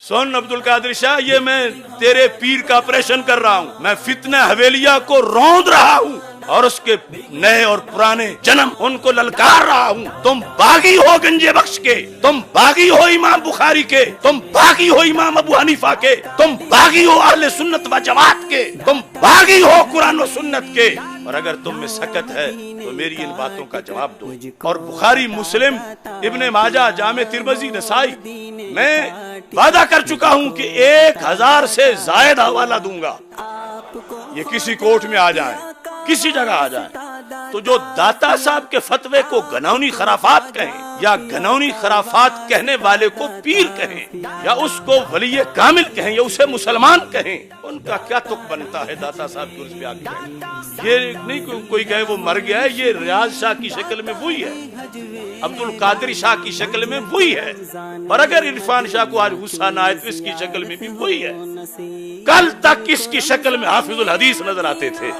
سن عبد القادر شاہ، یہ میں تیرے پیر کا آپریشن کر رہا ہوں، میں فتنہ حویلیہ کو روند رہا ہوں اور اس کے نئے اور پرانے جنم ان کو للکار رہا ہوں۔ تم باغی ہو گنج بخش کے، تم باغی ہو امام بخاری کے، تم باغی ہو امام ابو حنیفہ کے، تم باغی ہو اہل سنت و جماعت کے، تم باغی ہو قرآن و سنت کے، اور اگر تم میں سکت ہے تو میری ان باتوں کا جواب دو۔ اور بخاری، مسلم، ابن ماجہ، جامع ترمذی، نسائی، میں وعدہ کر چکا ہوں کہ 1000 سے زائد حوالہ دوں گا۔ یہ کسی کوٹ میں آ جائیں، کسی جگہ آ جائیں، تو جو داتا صاحب کے فتوے کو گھنونی خرافات کہیں یا گھنونی خرافات کہنے والے کو پیر کہیں یا اس کو ولی کامل کہیں یا اسے مسلمان کہیں، ان کا کیا تک بنتا ہے داتا صاحب کے عرض پہ آ کے؟ یہ نہیں کوئی کہے وہ مر گیا ہے، یہ ریاض شاہ کی شکل میں وہی ہے، عبد القادر شاہ کی شکل میں وہی ہے، اور اگر عرفان شاہ کو آج غصہ نہ آئے تو اس کی شکل میں بھی وہی ہے۔ کل تک اس کی شکل میں حافظ الحدیث نظر آتے تھے۔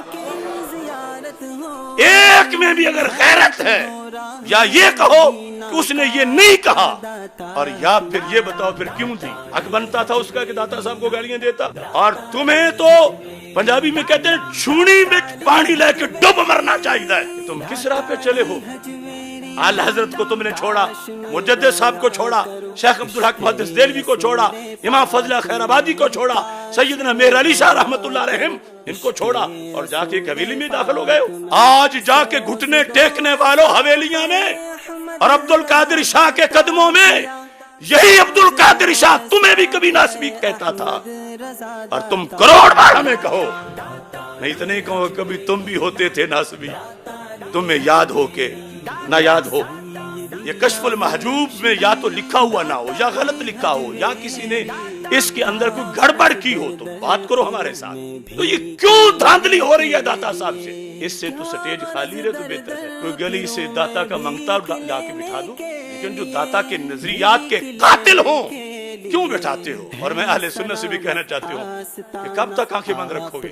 ایک میں بھی اگر غیرت ہے، یا یہ کہو کہ اس نے یہ نہیں کہا، اور یا پھر یہ بتاؤ پھر کیوں تھی؟ حق بنتا تھا اس کا کہ داتا صاحب کو گالیاں دیتا؟ اور تمہیں تو پنجابی میں کہتے ہیں چھوڑی میں پانی لے کے ڈب مرنا چاہیے۔ تم کس راہ پہ چلے ہو؟ اعلی حضرت کو تم نے چھوڑا، مجدد صاحب کو چھوڑا، شیخ عبدالحق محدث دہلوی کو چھوڑا، امام فضل خیر آبادی کو چھوڑا، سیدنا مہر علی شاہ رحمت اللہ علیہم ان کو چھوڑا، اور جا کے حویلی میں داخل ہو گئے ہو۔ آج جا کے گھٹنے ٹیکنے والوں حویلیاں میں اور عبد القادر شاہ کے قدموں میں، یہی عبد القادر شاہ تمہیں بھی کبھی ناسبی کہتا تھا، اور تم کروڑ بار ہمیں کہو، میں اتنے کہوں کبھی تم بھی ہوتے تھے ناسبی، تمہیں یاد ہو کے نہ یاد ہو۔ یہ کشف المحجوب میں یا تو لکھا ہوا نہ ہو، یا غلط لکھا ہو، یا کسی نے اس کے اندر کوئی گڑبڑ کی ہو، تو بات کرو ہمارے ساتھ۔ تو یہ کیوں دھاندلی ہو رہی ہے داتا صاحب سے؟ اس سے تو سٹیج خالی رہے تو بہتر ہے، کوئی گلی سے داتا کا منگتا لا کے بٹھا دو، لیکن جو داتا کے نظریات کے قاتل ہوں کیوں بٹھاتے ہو؟ اور میں اہل سنت سے بھی کہنا چاہتی ہوں کہ کب تک آنکھیں بند رکھو گے؟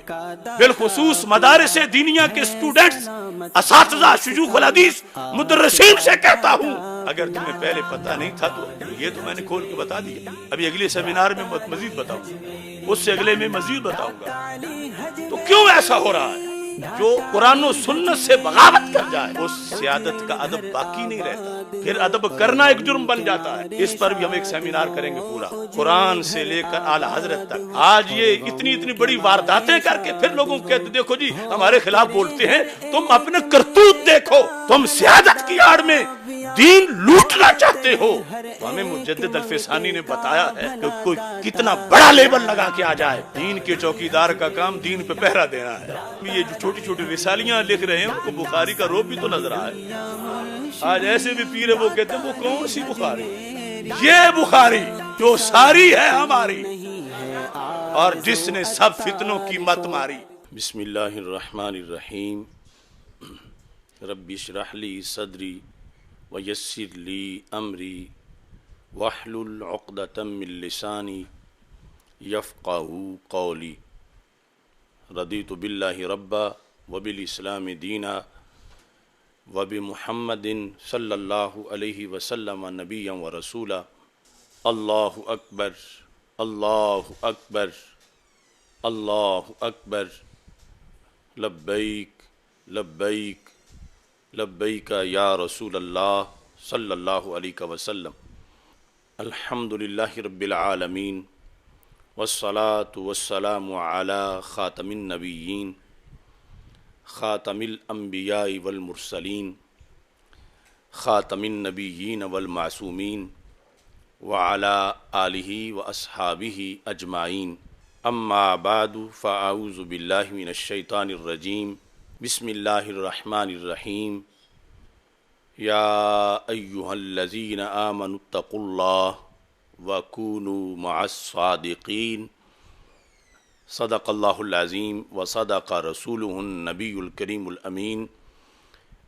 بالخصوص مدارس دینیہ کے اسٹوڈنٹس، اساتذہ، شیوخ الحدیث، مدرسین سے کہتا ہوں، اگر تمہیں پہلے پتہ نہیں تھا تو یہ تو میں نے کھول کے بتا دیا، ابھی اگلے سیمینار میں مزید بتاؤں گا، اس سے اگلے میں مزید بتاؤں گا۔ تو کیوں ایسا ہو رہا ہے؟ جو قرآن و سنت سے بغاوت کر جائے اس سیادت کا ادب باقی نہیں رہتا، پھر ادب کرنا ایک جرم بن جاتا ہے۔ اس پر بھی ہم ایک سیمینار کریں گے پورا، قرآن سے لے کر اعلی حضرت تک۔ آج یہ اتنی بڑی وارداتیں کر کے پھر لوگوں کو کہتے دیکھو جی ہمارے خلاف بولتے ہیں، تم اپنے کرتوت دیکھو، تم سیادت کی آڑ میں دین لوٹنا چاہتے ہو۔ تو ہمیں مجدد الفسانی نے بتایا ہے کہ کوئی کتنا بڑا لیبل لگا کے آ جائے، دین کے چوکیدار کا کام دین پہ پہرا دینا ہے۔ یہ جو چھوٹی چھوٹی رسالیاں لکھ رہے ہیں ان کو بخاری کا روب بھی تو نظر آئے۔ آج ایسے بھی پیر وہ کہتے ہیں وہ کون سی بخاری؟ یہ بخاری جو ساری ہے ہماری، اور جس نے سب فتنوں کی مت ماری۔ بسم اللہ الرحمن الرحیم، رب اشرح لی صدری ویسر لی امری واحلل عقدۃ من لسانی یفقہوا قولی۔ رضیت باللہ ربا وبالاسلام دینا وبمحمد صلی اللہ علیہ وسلم نبیا ورسولا۔ اللہ اکبر، اللہ اکبر، اللہ اکبر، لبیک لبیک لبیک یا رسول اللہ صلی اللہ علیہ وسلم۔ الحمدللہ رب العالمین، والصلاة والسلام علی خاتم النبیین، خاتم الانبیاء والمرسلین، خاتم النبیین والمعصومین، وعلی آلہ واصحابہ اجمعین۔ اما بعد فاعوذ باللہ من الشیطان الرجیم، بسم اللہ الرحمن الرحیم۔ یا ایہا الذین آمنوا اتقوا اللہ وَكُونُوا مَعَ الصَّادِقِينَ۔ صدق اللہ العظیم وصدق رسولہ النبی الکریم الامین۔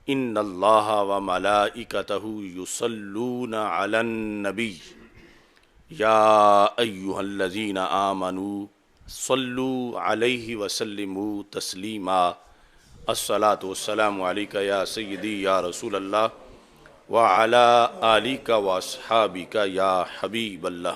ان اللہ وملائکتہ یصلون علی النبی یا ایہا الذین آمنوا صلوا علیہ وسلموا تسلیما۔ الصلاۃ والسلام علیک یا سیدی یا رسول اللہ وعلی آلک واصحابک یا حبیب اللہ۔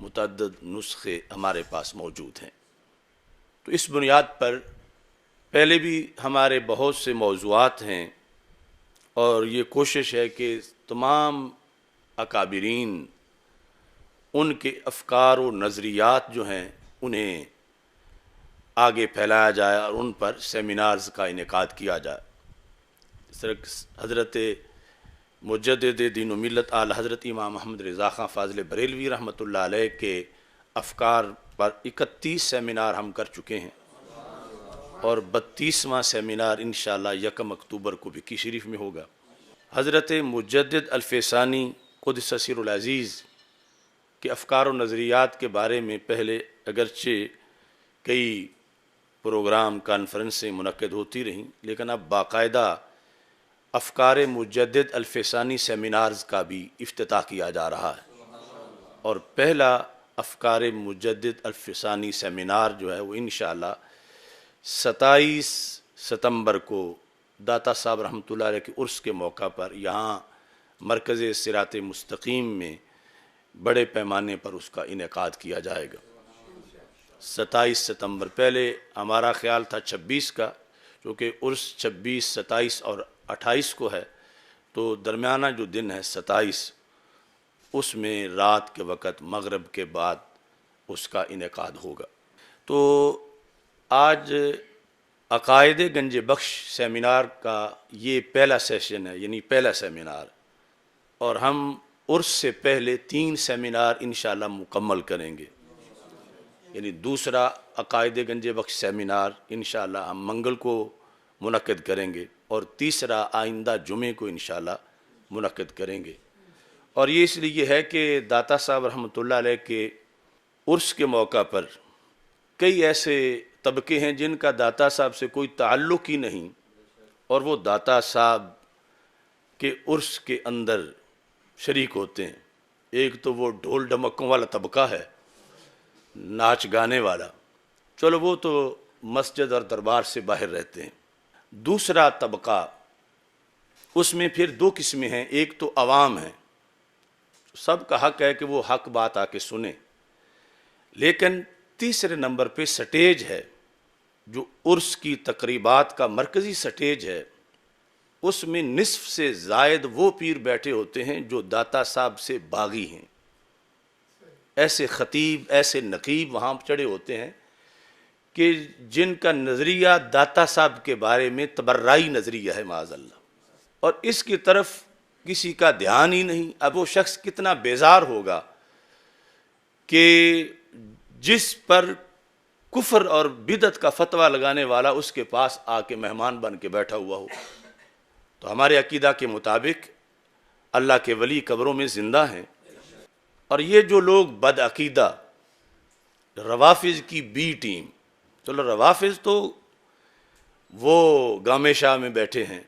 متعدد نسخے ہمارے پاس موجود ہیں۔ تو اس بنیاد پر پہلے بھی ہمارے بہت سے موضوعات ہیں، اور یہ کوشش ہے کہ تمام اکابرین ان کے افکار و نظریات جو ہیں انہیں آگے پھیلایا جائے اور ان پر سیمینارز کا انعقاد کیا جائے۔ اس طرح حضرت مجدد دین و ملت اعلی حضرت امام محمد رضا خان فاضل بریلوی رحمۃ اللہ علیہ کے افکار پر 31 سیمینار ہم کر چکے ہیں، اور 32واں سیمینار انشاءاللہ 1 اکتوبر کو بکی شریف میں ہوگا۔ حضرت مجدد الفیسانی قدس سر العزیز کے افکار و نظریات کے بارے میں پہلے اگرچہ کئی پروگرام کانفرنسیں منعقد ہوتی رہیں، لیکن اب باقاعدہ افکار مجدد الفیسانی سیمینارز کا بھی افتتاح کیا جا رہا ہے، اور پہلا افکار مجدد الفیسانی سیمینار جو ہے وہ انشاءاللہ 27 ستمبر کو داتا صاحب رحمۃ اللہ علیہ کے عرس کے موقع پر یہاں مرکز صراط مستقیم میں بڑے پیمانے پر اس کا انعقاد کیا جائے گا۔ 27 ستمبر، پہلے ہمارا خیال تھا 26 کا، کیونکہ عرس 26، 27 اور 28 کو ہے، تو درمیانہ جو دن ہے 27، اس میں رات کے وقت مغرب کے بعد اس کا انعقاد ہوگا۔ تو آج عقائد گنج بخش سیمینار کا یہ پہلا سیشن ہے، یعنی پہلا سیمینار، اور ہم عرس سے پہلے 3 سیمینار انشاءاللہ مکمل کریں گے، یعنی دوسرا عقائد گنج بخش سیمینار انشاءاللہ ہم منگل کو منعقد کریں گے، اور تیسرا آئندہ جمعے کو انشاءاللہ منعقد کریں گے۔ اور یہ اس لیے ہے کہ داتا صاحب رحمۃ اللہ علیہ کے عرس کے موقع پر کئی ایسے طبقے ہیں جن کا داتا صاحب سے کوئی تعلق ہی نہیں، اور وہ داتا صاحب کے عرس کے اندر شریک ہوتے ہیں۔ ایک تو وہ ڈھول ڈمکوں والا طبقہ ہے، ناچ گانے والا، چلو وہ تو مسجد اور دربار سے باہر رہتے ہیں۔ دوسرا طبقہ، اس میں پھر 2 قسمیں ہیں، ایک تو عوام ہے، سب کا حق ہے کہ وہ حق بات آ کے سنیں، لیکن تیسرے نمبر پہ سٹیج ہے، جو عرس کی تقریبات کا مرکزی سٹیج ہے، اس میں نصف سے زائد وہ پیر بیٹھے ہوتے ہیں جو داتا صاحب سے باغی ہیں۔ ایسے خطیب، ایسے نقیب وہاں چڑھے ہوتے ہیں کہ جن کا نظریہ داتا صاحب کے بارے میں تبرعی نظریہ ہے معاذ اللہ، اور اس کی طرف کسی کا دھیان ہی نہیں۔ اب وہ شخص کتنا بیزار ہوگا کہ جس پر کفر اور بدعت کا فتویٰ لگانے والا اس کے پاس آ کے مہمان بن کے بیٹھا ہوا ہو۔ تو ہمارے عقیدہ کے مطابق اللہ کے ولی قبروں میں زندہ ہیں، اور یہ جو لوگ بدعقیدہ روافظ کی بی ٹیم، چلو روافظ تو وہ گامے شاہ میں بیٹھے ہیں،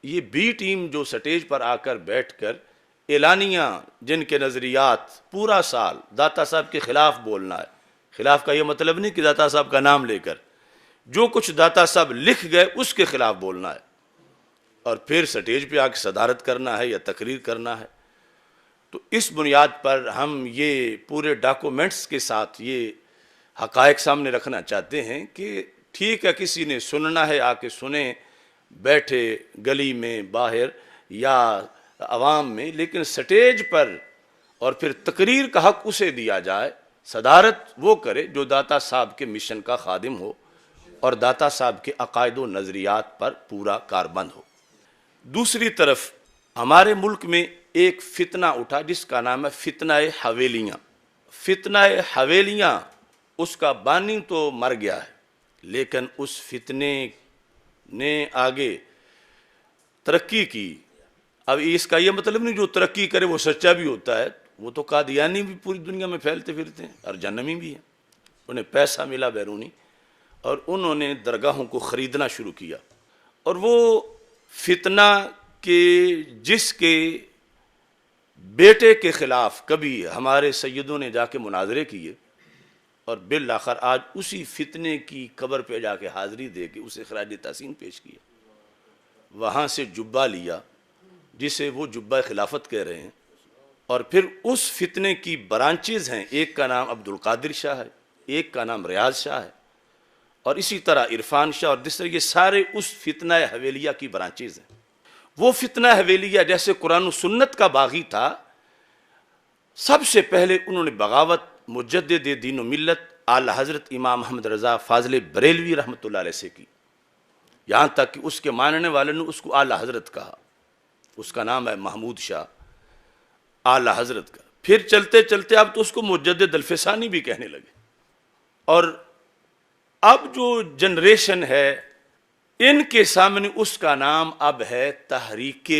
یہ بی ٹیم جو سٹیج پر آ کر بیٹھ کر اعلانیہ جن کے نظریات پورا سال داتا صاحب کے خلاف بولنا ہے، خلاف کا یہ مطلب نہیں کہ داتا صاحب کا نام لے کر، جو کچھ داتا صاحب لکھ گئے اس کے خلاف بولنا ہے، اور پھر سٹیج پہ آ کے صدارت کرنا ہے یا تقریر کرنا ہے۔ تو اس بنیاد پر ہم یہ پورے ڈاکومنٹس کے ساتھ یہ حقائق سامنے رکھنا چاہتے ہیں کہ ٹھیک ہے، کسی نے سننا ہے آ کے سنیں، بیٹھے گلی میں، باہر یا عوام میں، لیکن سٹیج پر اور پھر تقریر کا حق اسے دیا جائے، صدارت وہ کرے جو داتا صاحب کے مشن کا خادم ہو اور داتا صاحب کے عقائد و نظریات پر پورا کاربند ہو۔ دوسری طرف ہمارے ملک میں ایک فتنہ اٹھا جس کا نام ہے فتنہ حویلیاں۔ فتنہ حویلیاں، اس کا بانی تو مر گیا ہے، لیکن اس فتنے نے آگے ترقی کی۔ اب اس کا یہ مطلب نہیں جو ترقی کرے وہ سچا بھی ہوتا ہے، وہ تو قادیانی بھی پوری دنیا میں پھیلتے پھرتے ہیں اور جہنمی بھی ہیں، انہیں پیسہ ملا بیرونی، اور انہوں نے درگاہوں کو خریدنا شروع کیا۔ اور وہ فتنہ کہ جس کے بیٹے کے خلاف کبھی ہمارے سیدوں نے جا کے مناظرے کیے، اور بالآخر آج اسی فتنے کی قبر پہ جا کے حاضری دے کے اسے خراج تحسین پیش کیا، وہاں سے جبہ لیا جسے وہ جبہ خلافت کہہ رہے ہیں، اور پھر اس فتنے کی برانچز ہیں، ایک کا نام عبد القادر شاہ ہے، ایک کا نام ریاض شاہ ہے، اور اسی طرح عرفان شاہ اور دوسرے، یہ سارے اس فتنہ حویلیہ کی برانچز ہیں۔ وہ فتنہ حویلیہ جیسے قرآن و سنت کا باغی تھا، سب سے پہلے انہوں نے بغاوت مجدد دین و ملت اعلی حضرت امام محمد رضا فاضل بریلوی رحمۃ اللہ علیہ سے کی، یہاں تک کہ اس کے ماننے والے نے اس کو اعلی حضرت کہا، اس کا نام ہے محمود شاہ، اعلی حضرت کا۔ پھر چلتے چلتے اب تو اس کو مجدد الفسانی بھی کہنے لگے، اور اب جو جنریشن ہے ان کے سامنے اس کا نام اب ہے تحریک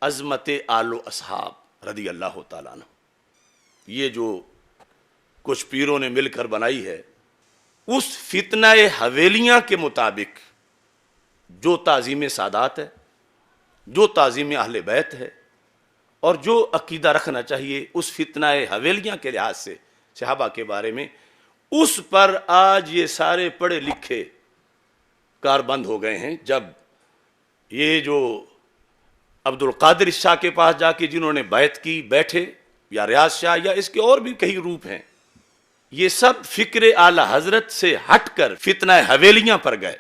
عظمت آل و اصحاب رضی اللہ تعالیٰ عنہ۔ یہ جو کچھ پیروں نے مل کر بنائی ہے، اس فتنہ حویلیاں کے مطابق جو تعظیم سادات ہے، جو تعظیم اہل بیت ہے، اور جو عقیدہ رکھنا چاہیے اس فتنہ حویلیاں کے لحاظ سے صحابہ کے بارے میں، اس پر آج یہ سارے پڑھے لکھے کاربند ہو گئے ہیں۔ جب یہ جو عبد القادر شاہ کے پاس جا کے جنہوں نے بیعت کی بیٹھے، یا ریاض شاہ، یا اس کے اور بھی کئی روپ ہیں، یہ سب فکر اعلی حضرت سے ہٹ کر فتنہ حویلیاں پر گئے۔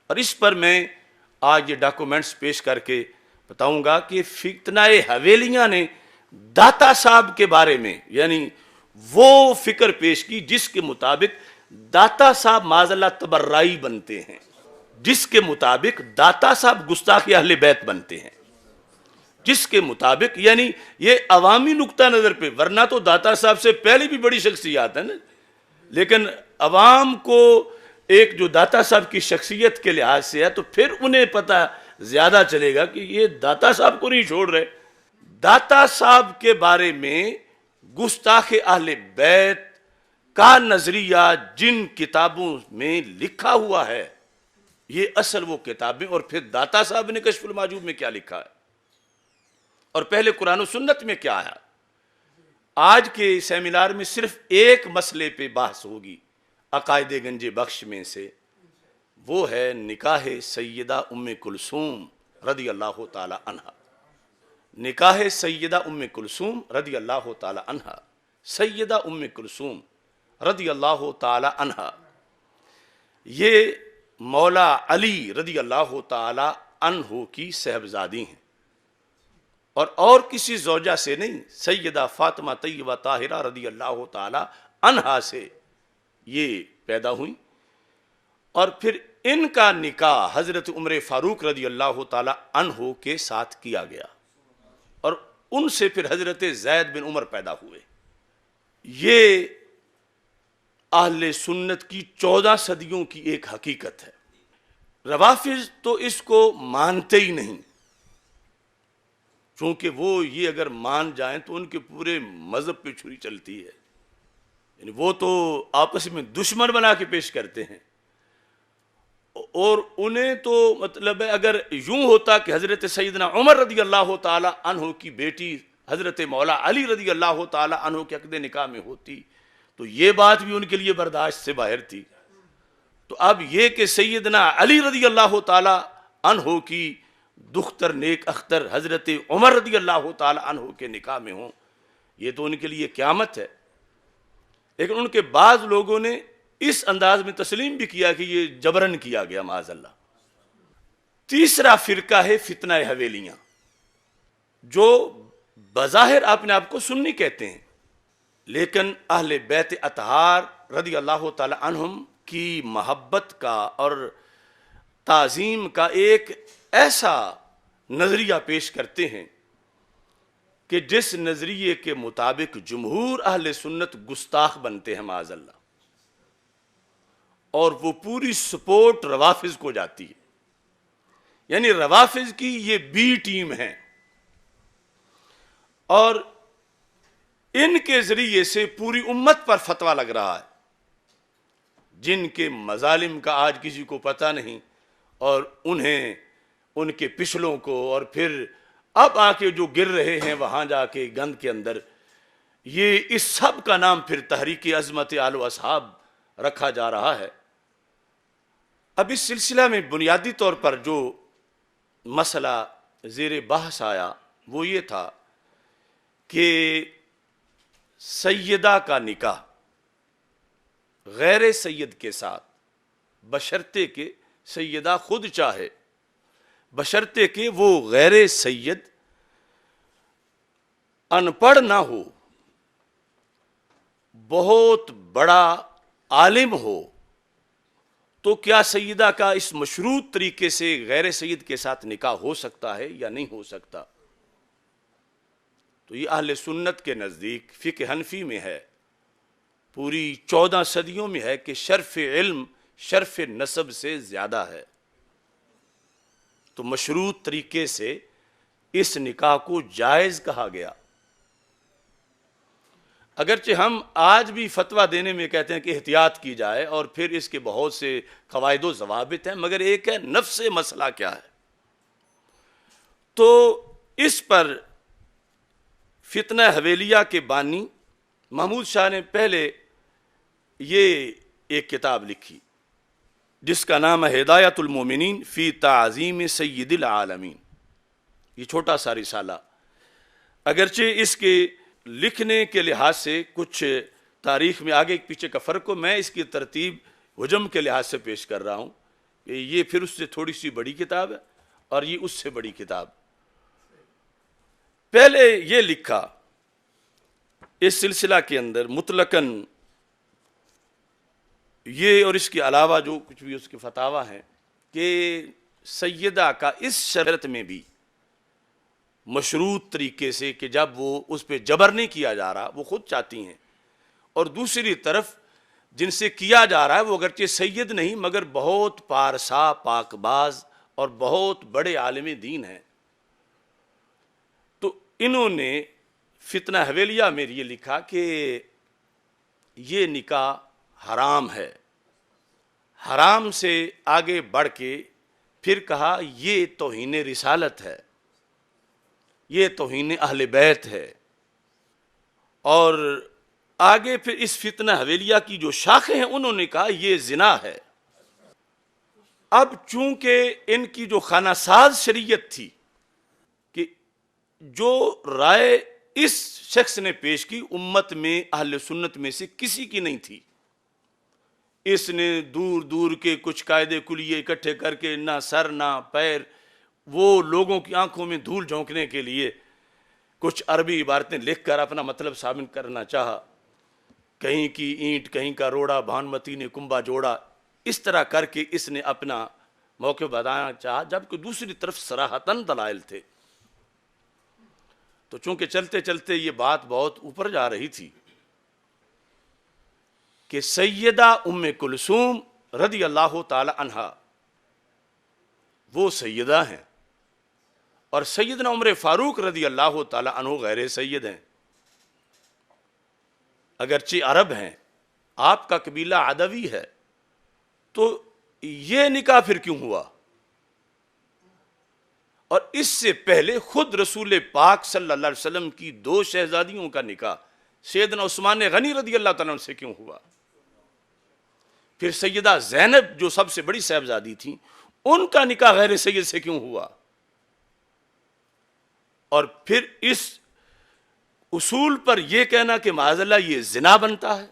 اور اس پر میں آج یہ ڈاکومنٹس پیش کر کے بتاؤں گا کہ فتنہ حویلیاں نے داتا صاحب کے بارے میں یعنی وہ فکر پیش کی جس کے مطابق داتا صاحب معاذ اللہ تبرعی بنتے ہیں، جس کے مطابق داتا صاحب گستاخ اہل بیت بنتے ہیں، جس کے مطابق یعنی یہ عوامی نقطہ نظر پہ، ورنہ تو داتا صاحب سے پہلے بھی بڑی شخصیات ہیں نا، لیکن عوام کو ایک جو داتا صاحب کی شخصیت کے لحاظ سے ہے تو پھر انہیں پتہ زیادہ چلے گا کہ یہ داتا صاحب کو نہیں چھوڑ رہے۔ داتا صاحب کے بارے میں گستاخ اہل بیت کا نظریہ جن کتابوں میں لکھا ہوا ہے، یہ اصل وہ کتابیں، اور پھر داتا صاحب نے کشف المحجوب میں کیا لکھا ہے، اور پہلے قرآن و سنت میں کیا ہے۔ آج کے سیمینار میں صرف ایک مسئلے پہ بحث ہوگی عقائد گنج بخش میں سے، وہ ہے نکاح سیدہ ام کلثوم رضی اللہ تعالی عنہا۔ نکاح سیدہ ام کلثوم رضی اللہ تعالی عنہا، سیدہ ام کلثوم رضی اللہ تعالی عنہا یہ مولا علی رضی اللہ تعالی عنہ کی صاحبزادی ہیں، اور کسی زوجہ سے نہیں، سیدہ فاطمہ طیبہ طاہرہ رضی اللہ تعالی عنہا سے یہ پیدا ہوئی، اور پھر ان کا نکاح حضرت عمر فاروق رضی اللہ تعالی عنہ کے ساتھ کیا گیا، اور ان سے پھر حضرت زید بن عمر پیدا ہوئے۔ یہ اہل سنت کی 14 صدیوں کی ایک حقیقت ہے۔ روافض تو اس کو مانتے ہی نہیں، چونکہ وہ یہ اگر مان جائیں تو ان کے پورے مذہب پہ چھری چلتی ہے، یعنی وہ تو آپس میں دشمن بنا کے پیش کرتے ہیں، اور انہیں تو مطلب ہے اگر یوں ہوتا کہ حضرت سیدنا عمر رضی اللہ تعالی عنہ کی بیٹی حضرت مولا علی رضی اللہ تعالی عنہ کے عقد نکاح میں ہوتی تو یہ بات بھی ان کے لیے برداشت سے باہر تھی۔ تو اب یہ کہ سیدنا علی رضی اللہ تعالی عنہ کی دختر نیک اختر حضرت عمر رضی اللہ تعالی عنہ کے نکاح میں ہوں، یہ تو ان کے لیے قیامت ہے۔ لیکن ان کے بعض لوگوں نے اس انداز میں تسلیم بھی کیا کہ یہ جبرن کیا گیا معاذ اللہ۔ تیسرا فرقہ ہے فتنہ حویلیاں، جو بظاہر اپنے آپ کو سنی کہتے ہیں، لیکن اہل بیت اطہار رضی اللہ تعالی عنہم کی محبت کا اور تعظیم کا ایک ایسا نظریہ پیش کرتے ہیں کہ جس نظریے کے مطابق جمہور اہل سنت گستاخ بنتے ہیں معاذ اللہ، اور وہ پوری سپورٹ روافض کو جاتی ہے، یعنی روافض کی یہ بی ٹیم ہے، اور ان کے ذریعے سے پوری امت پر فتویٰ لگ رہا ہے، جن کے مظالم کا آج کسی کو پتہ نہیں، اور انہیں ان کے پچھلوں کو، اور پھر اب آ کے جو گر رہے ہیں وہاں جا کے گند کے اندر، یہ اس سب کا نام پھر تحریک عظمت آل و اصحاب رکھا جا رہا ہے۔ اب اس سلسلہ میں بنیادی طور پر جو مسئلہ زیر بحث آیا وہ یہ تھا کہ سیدہ کا نکاح غیر سید کے ساتھ، بشرطے کہ سیدہ خود چاہے، بشرطے کہ وہ غیر سید ان پڑھ نہ ہو، بہت بڑا عالم ہو، تو کیا سیدہ کا اس مشروط طریقے سے غیر سید کے ساتھ نکاح ہو سکتا ہے یا نہیں ہو سکتا؟ تو یہ اہل سنت کے نزدیک فقہ حنفی میں ہے، پوری 14 صدیوں میں ہے کہ شرف علم شرف نسب سے زیادہ ہے، تو مشروط طریقے سے اس نکاح کو جائز کہا گیا۔ اگرچہ ہم آج بھی فتویٰ دینے میں کہتے ہیں کہ احتیاط کی جائے، اور پھر اس کے بہت سے قواعد و ضوابط ہیں، مگر ایک ہے نفس مسئلہ کیا ہے۔ تو اس پر فتنہ حویلیہ کے بانی محمود شاہ نے پہلے یہ ایک کتاب لکھی جس کا نام ہے ہدایت المومنین فی تعظیم سید العالمین۔ یہ چھوٹا سا رسالہ، اگرچہ اس کے لکھنے کے لحاظ سے کچھ تاریخ میں آگے پیچھے کا فرق ہو، میں اس کی ترتیب حجم کے لحاظ سے پیش کر رہا ہوں کہ یہ پھر اس سے تھوڑی سی بڑی کتاب ہے اور یہ اس سے بڑی کتاب۔ پہلے یہ لکھا اس سلسلہ کے اندر مطلقاً یہ، اور اس کے علاوہ جو کچھ بھی اس کے فتاویٰ ہیں، کہ سیدہ کا اس شرط میں بھی مشروط طریقے سے کہ جب وہ اس پہ جبر نہیں کیا جا رہا، وہ خود چاہتی ہیں، اور دوسری طرف جن سے کیا جا رہا ہے وہ اگرچہ سید نہیں مگر بہت پارسا پاک باز اور بہت بڑے عالم دین ہیں، تو انہوں نے فتنہ حویلیہ میں یہ لکھا کہ یہ نکاح حرام ہے۔ حرام سے آگے بڑھ کے پھر کہا یہ توہین رسالت ہے، یہ توہین اہل بیت ہے، اور آگے پھر اس فتنہ حویلیہ کی جو شاخیں ہیں انہوں نے کہا یہ زنا ہے۔ اب چونکہ ان کی جو خانہ ساز شریعت تھی کہ جو رائے اس شخص نے پیش کی امت میں اہل سنت میں سے کسی کی نہیں تھی، اس نے دور دور کے کچھ قاعدے کلیے اکٹھے کر کے نہ سر نہ پیر، وہ لوگوں کی آنکھوں میں دھول جھونکنے کے لیے کچھ عربی عبارتیں لکھ کر اپنا مطلب ثابت کرنا چاہا، کہیں کی اینٹ کہیں کا روڑا، بھانمتی نے کنبا جوڑا، اس طرح کر کے اس نے اپنا موقع بتانا چاہا، جبکہ دوسری طرف صراحتاً دلائل تھے۔ تو چونکہ چلتے چلتے یہ بات بہت اوپر جا رہی تھی کہ سیدہ ام کلثوم رضی اللہ تعالی عنہا وہ سیدہ ہیں، اور سیدنا عمر فاروق رضی اللہ تعالی عنہ غیر سید ہیں، اگرچہ عرب ہیں، آپ کا قبیلہ عدوی ہے، تو یہ نکاح پھر کیوں ہوا؟ اور اس سے پہلے خود رسول پاک صلی اللہ علیہ وسلم کی 2 شہزادیوں کا نکاح سیدنا عثمان غنی رضی اللہ تعالیٰ عنہ سے کیوں ہوا؟ پھر سیدہ زینب جو سب سے بڑی صاحبزادی تھیں ان کا نکاح غیر سید سے کیوں ہوا؟ اور پھر اس اصول پر یہ کہنا کہ معاذ اللہ یہ زنا بنتا ہے،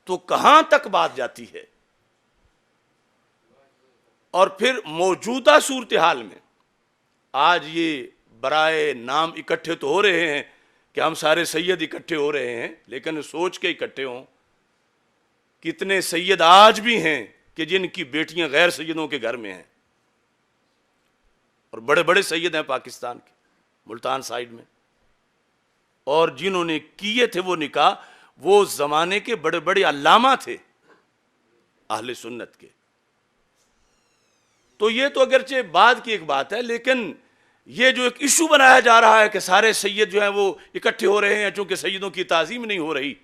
تو کہاں تک بات جاتی ہے؟ اور پھر موجودہ صورتحال میں آج یہ برائے نام اکٹھے تو ہو رہے ہیں کہ ہم سارے سید اکٹھے ہو رہے ہیں، لیکن سوچ کے اکٹھے ہوں، کتنے سید آج بھی ہیں کہ جن کی بیٹیاں غیر سیدوں کے گھر میں ہیں، اور بڑے بڑے سید ہیں پاکستان کے ملتان سائیڈ میں، اور جنہوں نے کیے تھے وہ نکاح وہ زمانے کے بڑے بڑے علامہ تھے اہل سنت کے۔ تو یہ تو اگرچہ بعد کی ایک بات ہے، لیکن یہ جو ایک ایشو بنایا جا رہا ہے کہ سارے سید جو ہیں وہ اکٹھے ہو رہے ہیں چونکہ سیدوں کی تعظیم نہیں ہو رہی،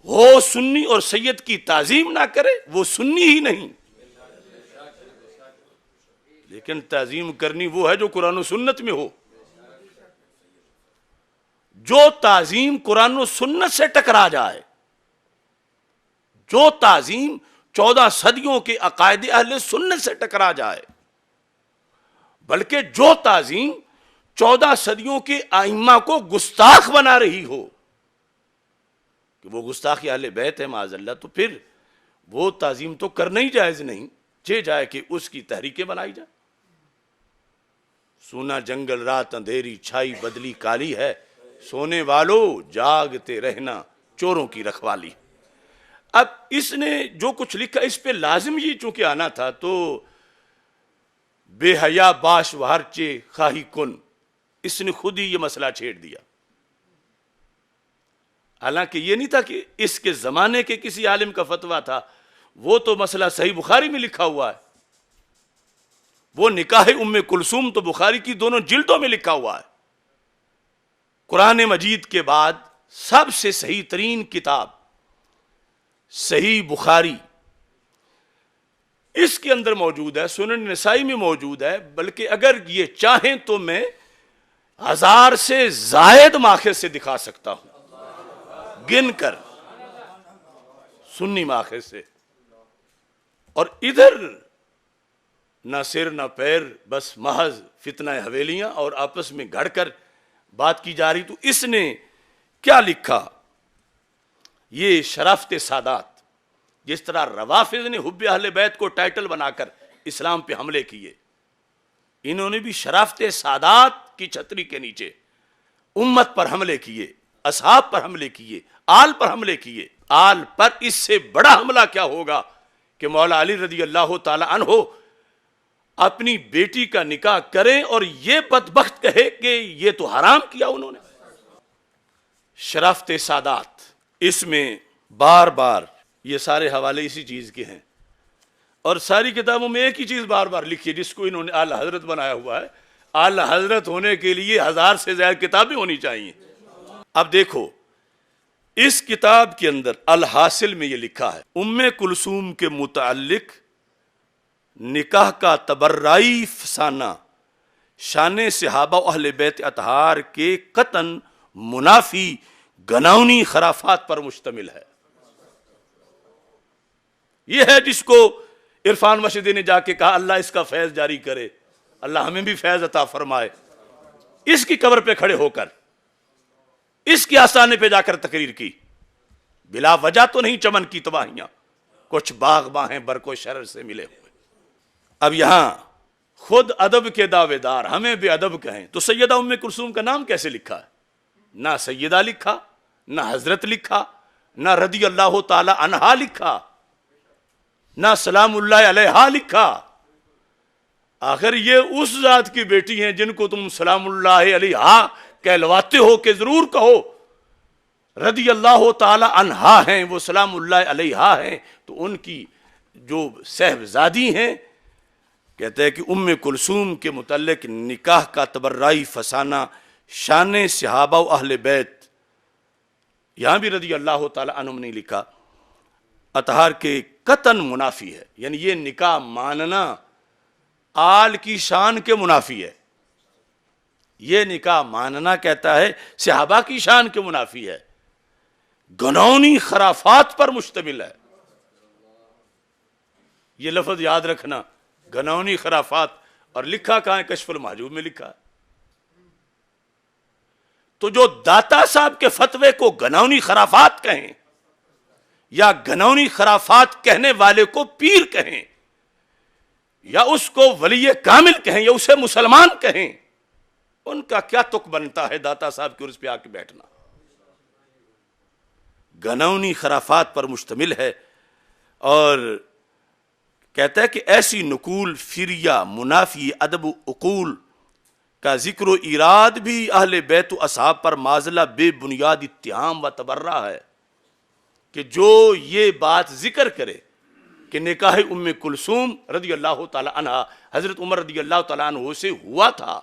وہ سنی اور سید کی تعظیم نہ کرے وہ سنی ہی نہیں، لیکن تعظیم کرنی وہ ہے جو قرآن و سنت میں ہو۔ جو تعظیم قرآن و سنت سے ٹکرا جائے، جو تعظیم 14 صدیوں کے عقائد اہل سنت سے ٹکرا جائے، بلکہ جو تعظیم 14 صدیوں کے ائمہ کو گستاخ بنا رہی ہو کہ وہ گستاخ اہل بیت ہے معاذ اللہ، تو پھر وہ تعظیم تو کرنا ہی جائز نہیں، جائے کہ اس کی تحریکیں بنائی جائیں۔ سونا جنگل رات اندھیری چھائی بدلی کالی ہے، سونے والو جاگتے رہنا چوروں کی رکھوالی۔ اب اس نے جو کچھ لکھا اس پہ لازم یہ چونکہ آنا تھا، تو بے حیا باش و ہرچے خواہی کن، اس نے خود ہی یہ مسئلہ چھیڑ دیا۔ حالانکہ یہ نہیں تھا کہ اس کے زمانے کے کسی عالم کا فتویٰ تھا، وہ تو مسئلہ صحیح بخاری میں لکھا ہوا ہے، وہ نکاح ام کلثوم تو بخاری کی دونوں جلدوں میں لکھا ہوا ہے۔ قرآن مجید کے بعد سب سے صحیح ترین کتاب صحیح بخاری اس کے اندر موجود ہے، سنن نسائی میں موجود ہے، بلکہ اگر یہ چاہیں تو میں 1000 سے زائد ماخذ سے دکھا سکتا ہوں، گن کر سنی ماخذ سے۔ اور ادھر نہ سر نہ پیر، بس محض فتنہ حویلیاں اور آپس میں گھڑ کر بات کی جا رہی۔ تو اس نے کیا لکھا؟ یہ شرافت سادات، جس طرح روافض نے حب اہل بیت کو ٹائٹل بنا کر اسلام پہ حملے کیے، انہوں نے بھی شرافت سادات کی چھتری کے نیچے امت پر حملے کیے، اصحاب پر حملے کیے، آل پر حملے کیے۔ آل پر اس سے بڑا حملہ کیا ہوگا کہ مولا علی رضی اللہ تعالی عنہ اپنی بیٹی کا نکاح کریں اور یہ بدبخت کہے کہ یہ تو حرام کیا انہوں نے۔ شرافت سادات، اس میں بار بار یہ سارے حوالے اسی چیز کے ہیں، اور ساری کتابوں میں ایک ہی چیز بار بار لکھی ہے جس کو انہوں نے اعلی حضرت بنایا ہوا ہے۔ اعلی حضرت ہونے کے لیے 1000 سے زیادہ کتابیں ہونی چاہیے۔ اب دیکھو اس کتاب کے اندر الحاصل میں یہ لکھا ہے، ام کلثوم کے متعلق نکاح کا تبرعی فسانہ شان صحابہ و اہل بیت اطہار کے قطعاً منافی گناونی خرافات پر مشتمل ہے۔ یہ ہے جس کو عرفان مشدی نے جا کے کہا اللہ اس کا فیض جاری کرے، اللہ ہمیں بھی فیض عطا فرمائے۔ اس کی قبر پہ کھڑے ہو کر، اس کی آستانے پہ جا کر تقریر کی، بلا وجہ تو نہیں چمن کی تباہیاں، کچھ باغ باہیں برق و شرر سے ملے ہوئے۔ اب یہاں خود ادب کے دعوے دار ہمیں بے ادب کہیں تو سیدہ ام کلثوم کا نام کیسے لکھا ہے؟ نہ سیدہ لکھا، نہ حضرت لکھا، نہ رضی اللہ تعالی عنہا لکھا، نہ سلام اللہ علیہا لکھا۔ آخر یہ اس ذات کی بیٹی ہیں جن کو تم سلام اللہ علیہا کہلواتے ہو کہ ضرور کہو رضی اللہ تعالی عنہا ہیں، وہ سلام اللہ علیہا ہیں، تو ان کی جو صاحبزادی ہیں، کہتے ہیں کہ ام کلثوم کے متعلق نکاح کا تبرعی فسانہ شان صحابہ و اہل بیت، یہاں بھی رضی اللہ تعالی عنہم نے لکھا، اطہار کے قطعاً منافی ہے، یعنی یہ نکاح ماننا آل کی شان کے منافی ہے۔ یہ نکاح ماننا کہتا ہے صحابہ کی شان کے منافی ہے، گناونی خرافات پر مشتمل ہے۔ یہ لفظ یاد رکھنا، گناونی خرافات، اور لکھا کہاں ہے؟ کشف المحجوب میں لکھا ہے۔ تو جو داتا صاحب کے فتوے کو گناونی خرافات کہیں، یا گناونی خرافات کہنے والے کو پیر کہیں، یا اس کو ولی کامل کہیں، یا اسے مسلمان کہیں، ان کا کیا تک بنتا ہے داتا صاحب کے عرس پہ آ کے بیٹھنا؟ گناونی خرافات پر مشتمل ہے، اور کہتا ہے کہ ایسی نقول فریا منافی ادب و عقول کا ذکر و ایراد بھی اہل بیت و اصحاب پر معزلہ بے بنیاد اتہام و تبرہ ہے، کہ جو یہ بات ذکر کرے کہ نکاح ام کلثوم رضی اللہ تعالی عنہ حضرت عمر رضی اللہ تعالیٰ عنہ سے ہوا تھا،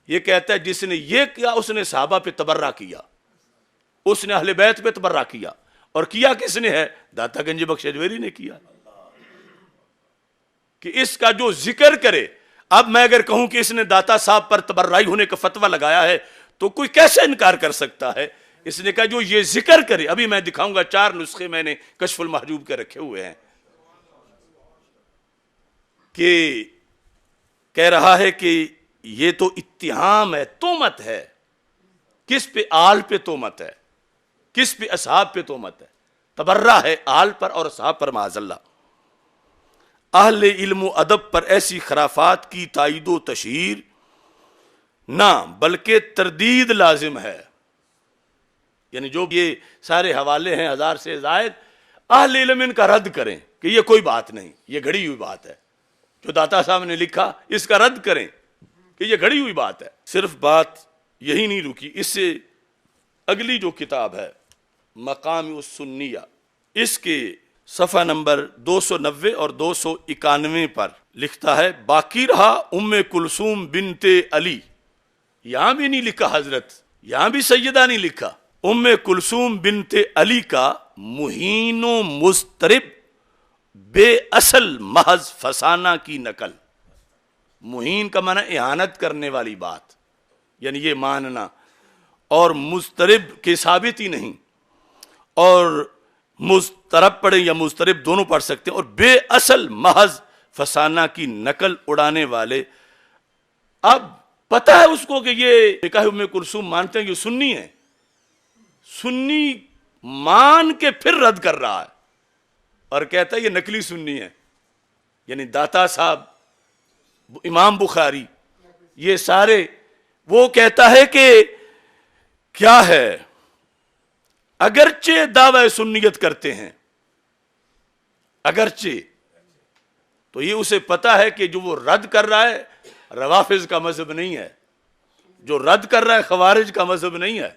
یہ کہتا ہے جس نے یہ کیا اس نے صحابہ پہ تبرہ کیا، اس نے اہل بیت پہ تبرہ کیا، اور کیا کس نے ہے؟ داتا گنج بخش اجمیری نے کیا، کہ اس کا جو ذکر کرے۔ اب میں اگر کہوں کہ اس نے داتا صاحب پر تبرعی ہونے کا فتویٰ لگایا ہے تو کوئی کیسے انکار کر سکتا ہے؟ اس نے کہا جو یہ ذکر کرے، ابھی میں دکھاؤں گا 4 نسخے میں نے کشف المحجوب کے رکھے ہوئے ہیں، کہ کہہ رہا ہے کہ یہ تو اتہام ہے، تہمت ہے. کس پہ؟ آل پہ تہمت ہے. کس پہ؟ اصحاب پہ تہمت ہے. تبرہ ہے آل پر اور اصحاب پر معاذ اللہ. اہل علم و ادب پر ایسی خرافات کی تائید و تشہیر نہ بلکہ تردید لازم ہے. یعنی جو یہ سارے حوالے ہیں 1000 سے زائد، اہل علم ان کا رد کریں کہ یہ کوئی بات نہیں، یہ گھڑی ہوئی بات ہے. جو داتا صاحب نے لکھا اس کا رد کریں کہ یہ گھڑی ہوئی بات ہے. صرف بات یہی نہیں رکی، اس سے اگلی جو کتاب ہے مقام السنیہ، اس کے صفحہ نمبر 290 اور 291 پر لکھتا ہے باقی رہا ام کلثوم بنت علی. یہاں بھی نہیں لکھا حضرت، یہاں بھی سیدہ نہیں لکھا. ام کلثوم بنت علی کا مہین و مضطرب بے اصل محض فسانہ کی نقل. مہین کا معنی اہانت کرنے والی بات، یعنی یہ ماننا، اور مضطرب کے ثابت ہی نہیں، اور مضطرب پڑھیں یا مضطرب دونوں پڑھ سکتے ہیں، اور بے اصل محض فسانہ کی نقل اڑانے والے. اب پتہ ہے اس کو کہ یہ نکاح ام کلثوم مانتے ہیں، یہ سنی ہے، سنی مان کے پھر رد کر رہا ہے اور کہتا ہے یہ نقلی سنی ہے. یعنی داتا صاحب، امام بخاری، یہ سارے، وہ کہتا ہے کہ کیا ہے، اگرچہ دعوی سنیت کرتے ہیں، اگرچہ، تو یہ اسے پتا ہے کہ جو وہ رد کر رہا ہے روافض کا مذہب نہیں ہے، جو رد کر رہا ہے خوارج کا مذہب نہیں ہے،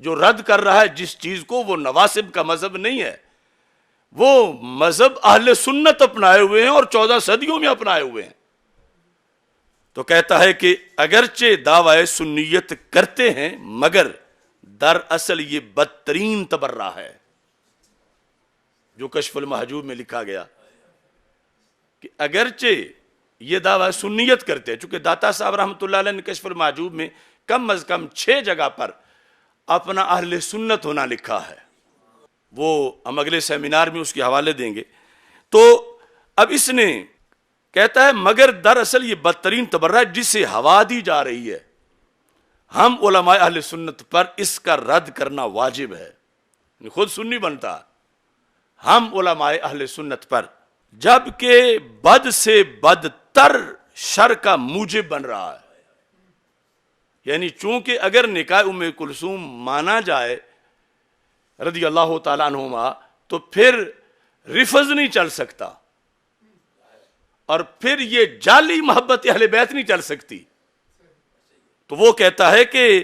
جو رد کر رہا ہے جس چیز کو وہ نواسب کا مذہب نہیں ہے، وہ مذہب اہل سنت اپنائے ہوئے ہیں اور 14 صدیوں میں اپنائے ہوئے ہیں. تو کہتا ہے کہ اگرچہ دعوی سنیت کرتے ہیں مگر دراصل یہ بدترین تبرہ ہے. جو کشف المحجوب میں لکھا گیا کہ اگرچہ یہ دعوی سنیت کرتے ہیں، چونکہ داتا صاحب رحمۃ اللہ علیہ نے کشف المحجوب میں کم از کم 6 جگہ پر اپنا اہل سنت ہونا لکھا ہے، وہ ہم اگلے سیمینار میں اس کے حوالے دیں گے. تو اب اس نے کہتا ہے مگر دراصل یہ بدترین تبرہ ہے جسے ہوا دی جا رہی ہے. ہم علماء اہل سنت پر اس کا رد کرنا واجب ہے. خود سنی بنتا، ہم علماء اہل سنت پر، جبکہ بد سے بدتر شر کا موجب بن رہا ہے. یعنی چونکہ اگر نکاح ام کلثوم مانا جائے رضی اللہ تعالیٰ عنہما تو پھر رفض نہیں چل سکتا، اور پھر یہ جعلی محبت اہل بیت نہیں چل سکتی. تو وہ کہتا ہے کہ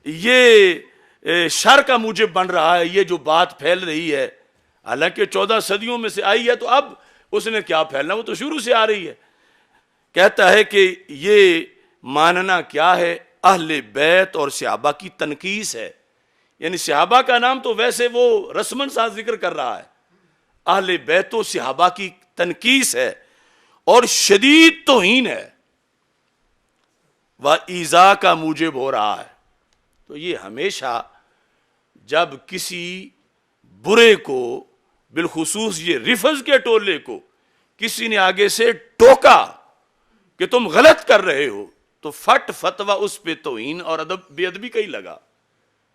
یہ شر کا موجب بن رہا ہے، یہ جو بات پھیل رہی ہے، حالانکہ 14 صدیوں میں سے آئی ہے، تو اب اس نے کیا پھیلنا، وہ تو شروع سے آ رہی ہے. کہتا ہے کہ یہ ماننا کیا ہے، اہل بیت اور صحابہ کی تنقیص ہے. یعنی صحابہ کا نام تو ویسے وہ رسمن ساتھ ذکر کر رہا ہے، اہل بیت و صحابہ کی تنقیص ہے اور شدید توہین ہے، و ایذا کا موجب ہو رہا ہے. تو یہ ہمیشہ جب کسی برے کو، بالخصوص یہ رفض کے ٹولے کو، کسی نے آگے سے ٹوکا کہ تم غلط کر رہے ہو، تو فٹ فتویٰ اس پہ توہین اور ادب بے ادبی کا ہی لگا.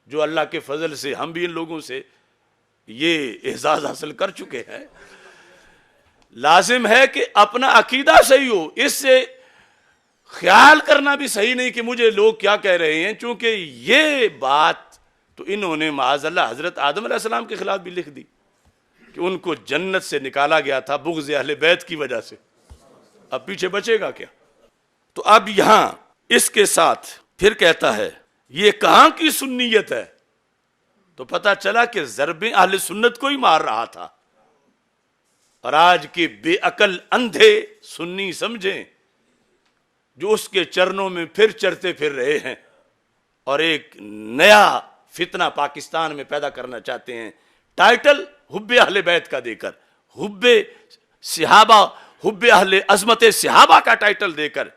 جو اللہ کے فضل سے ہم بھی ان لوگوں سے یہ اعزاز حاصل کر چکے ہیں. لازم ہے کہ اپنا عقیدہ صحیح ہو، اس سے خیال کرنا بھی صحیح نہیں کہ مجھے لوگ کیا کہہ رہے ہیں، چونکہ یہ بات تو انہوں نے معاذ اللہ حضرت آدم علیہ السلام کے خلاف بھی لکھ دی کہ ان کو جنت سے نکالا گیا تھا بغض اہل بیت کی وجہ سے. اب پیچھے بچے گا کیا؟ تو اب یہاں اس کے ساتھ پھر کہتا ہے یہ کہاں کی سنیت ہے. تو پتہ چلا کہ ضربیں اہل سنت کو ہی مار رہا تھا. اور آج کے بے عقل اندھے سنی سمجھیں جو اس کے چرنوں میں پھر چرتے پھر رہے ہیں اور ایک نیا فتنہ پاکستان میں پیدا کرنا چاہتے ہیں، ٹائٹل حب اہل بیت کا دے کر، حب صحابہ، حب اہل عظمت صحابہ کا ٹائٹل دے کر.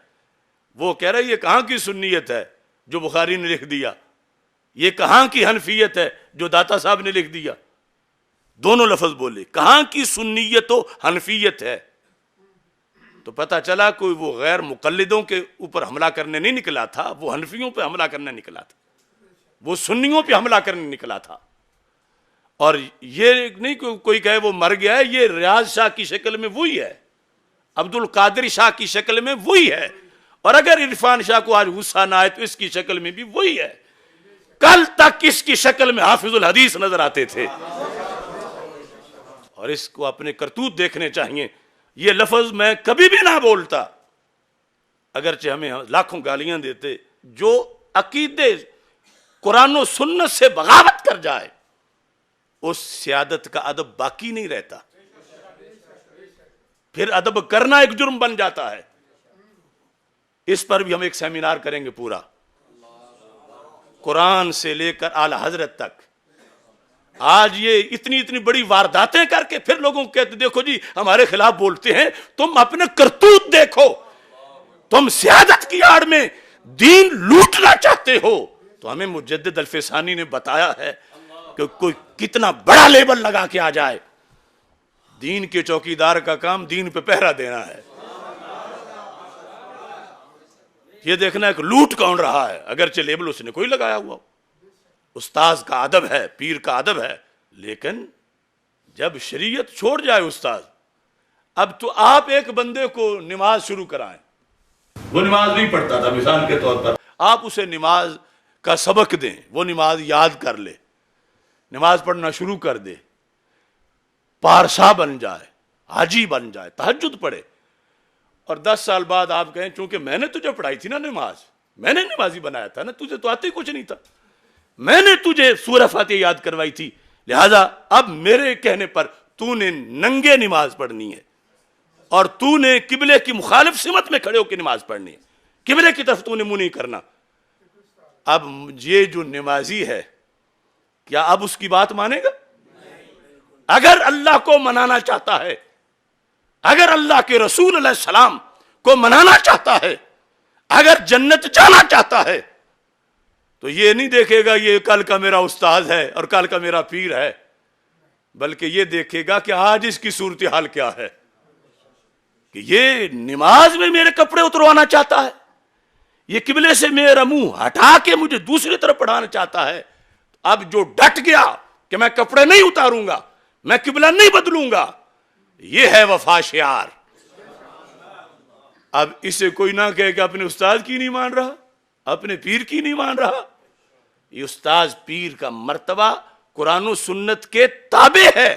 وہ کہہ رہے یہ کہاں کی سنیت ہے جو بخاری نے لکھ دیا، یہ کہاں کی حنفیت ہے جو داتا صاحب نے لکھ دیا. دونوں لفظ بولے، کہاں کی سنیت و حنفیت ہے. تو پتہ چلا کوئی وہ غیر مقلدوں کے اوپر حملہ کرنے نہیں نکلا تھا، وہ حنفیوں پہ حملہ کرنے نکلا تھا، وہ سنیوں پہ حملہ کرنے نکلا تھا۔ اور یہ نہیں کوئی کہے وہ مر گیا ہے، یہ ریاض شاہ کی شکل میں وہی ہے، عبد القادر شاہ کی شکل میں وہی ہے، اور اگر عرفان شاہ کو آج غصہ نہ آئے تو اس کی شکل میں بھی وہی ہے۔ کل تک اس کی شکل میں حافظ الحدیث نظر آتے تھے، اور اس کو اپنے کرتوت دیکھنے چاہیے۔ یہ لفظ میں کبھی بھی نہ بولتا، اگرچہ ہمیں لاکھوں گالیاں دیتے۔ جو عقیدے قرآن و سنت سے بغاوت کر جائے اس سیادت کا ادب باقی نہیں رہتا، پھر ادب کرنا ایک جرم بن جاتا ہے۔ اس پر بھی ہم ایک سیمینار کریں گے پورا، قرآن سے لے کر اعلی حضرت تک۔ آج یہ اتنی بڑی وارداتیں کر کے پھر لوگوں کو کہتے دیکھو جی ہمارے خلاف بولتے ہیں، تم اپنے کرتوت دیکھو، تم سیادت کی آڑ میں دین لوٹنا چاہتے ہو۔ تو ہمیں مجدد الفسانی نے بتایا ہے کہ کوئی کتنا بڑا لیبل لگا کے آ جائے، دین کے چوکیدار کا کام دین پہ پہرا دینا ہے، یہ دیکھنا ہے کہ لوٹ کون رہا ہے، اگرچہ لیبل اس نے کوئی لگایا ہوا۔ استاذ کا ادب ہے، پیر کا ادب ہے، لیکن جب شریعت چھوڑ جائے استاذ، اب تو آپ ایک بندے کو نماز شروع کرائیں، وہ نماز نہیں پڑھتا تھا مثال کے طور پر، آپ اسے نماز کا سبق دیں، وہ نماز یاد کر لے، نماز پڑھنا شروع کر دے، پارسا بن جائے، حاجی بن جائے، تہجد پڑھے، اور 10 سال بعد آپ کہیں چونکہ میں نے تجھے پڑھائی تھی نا نماز، میں نے نمازی بنایا تھا نا، تجھے تو آتے ہی کچھ نہیں تھا، میں نے تجھے سورہ فاتحہ یاد کروائی تھی، لہذا اب میرے کہنے پر تو نے ننگے نماز پڑھنی ہے، اور تو نے قبلے کی مخالف سمت میں کھڑے ہو کے نماز پڑھنی ہے، قبلے کی طرف تو نے منہ نہیں کرنا۔ اب یہ جو نمازی ہے کیا اب اس کی بات مانے گا؟ اگر اللہ کو منانا چاہتا ہے، اگر اللہ کے رسول علیہ السلام کو منانا چاہتا ہے، اگر جنت جانا چاہتا ہے، تو یہ نہیں دیکھے گا یہ کل کا میرا استاذ ہے اور کل کا میرا پیر ہے، بلکہ یہ دیکھے گا کہ آج اس کی صورتحال کیا ہے، کہ یہ نماز میں میرے کپڑے اتروانا چاہتا ہے، یہ قبلے سے میرا منہ ہٹا کے مجھے دوسری طرف پڑھانا چاہتا ہے۔ اب جو ڈٹ گیا کہ میں کپڑے نہیں اتاروں گا، میں قبلہ نہیں بدلوں گا، یہ ہے وفا شعار۔ اب اسے کوئی نہ کہے کہ اپنے استاد کی نہیں مان رہا، اپنے پیر کی نہیں مان رہا۔ یہ استاد پیر کا مرتبہ قرآن و سنت کے تابع ہے،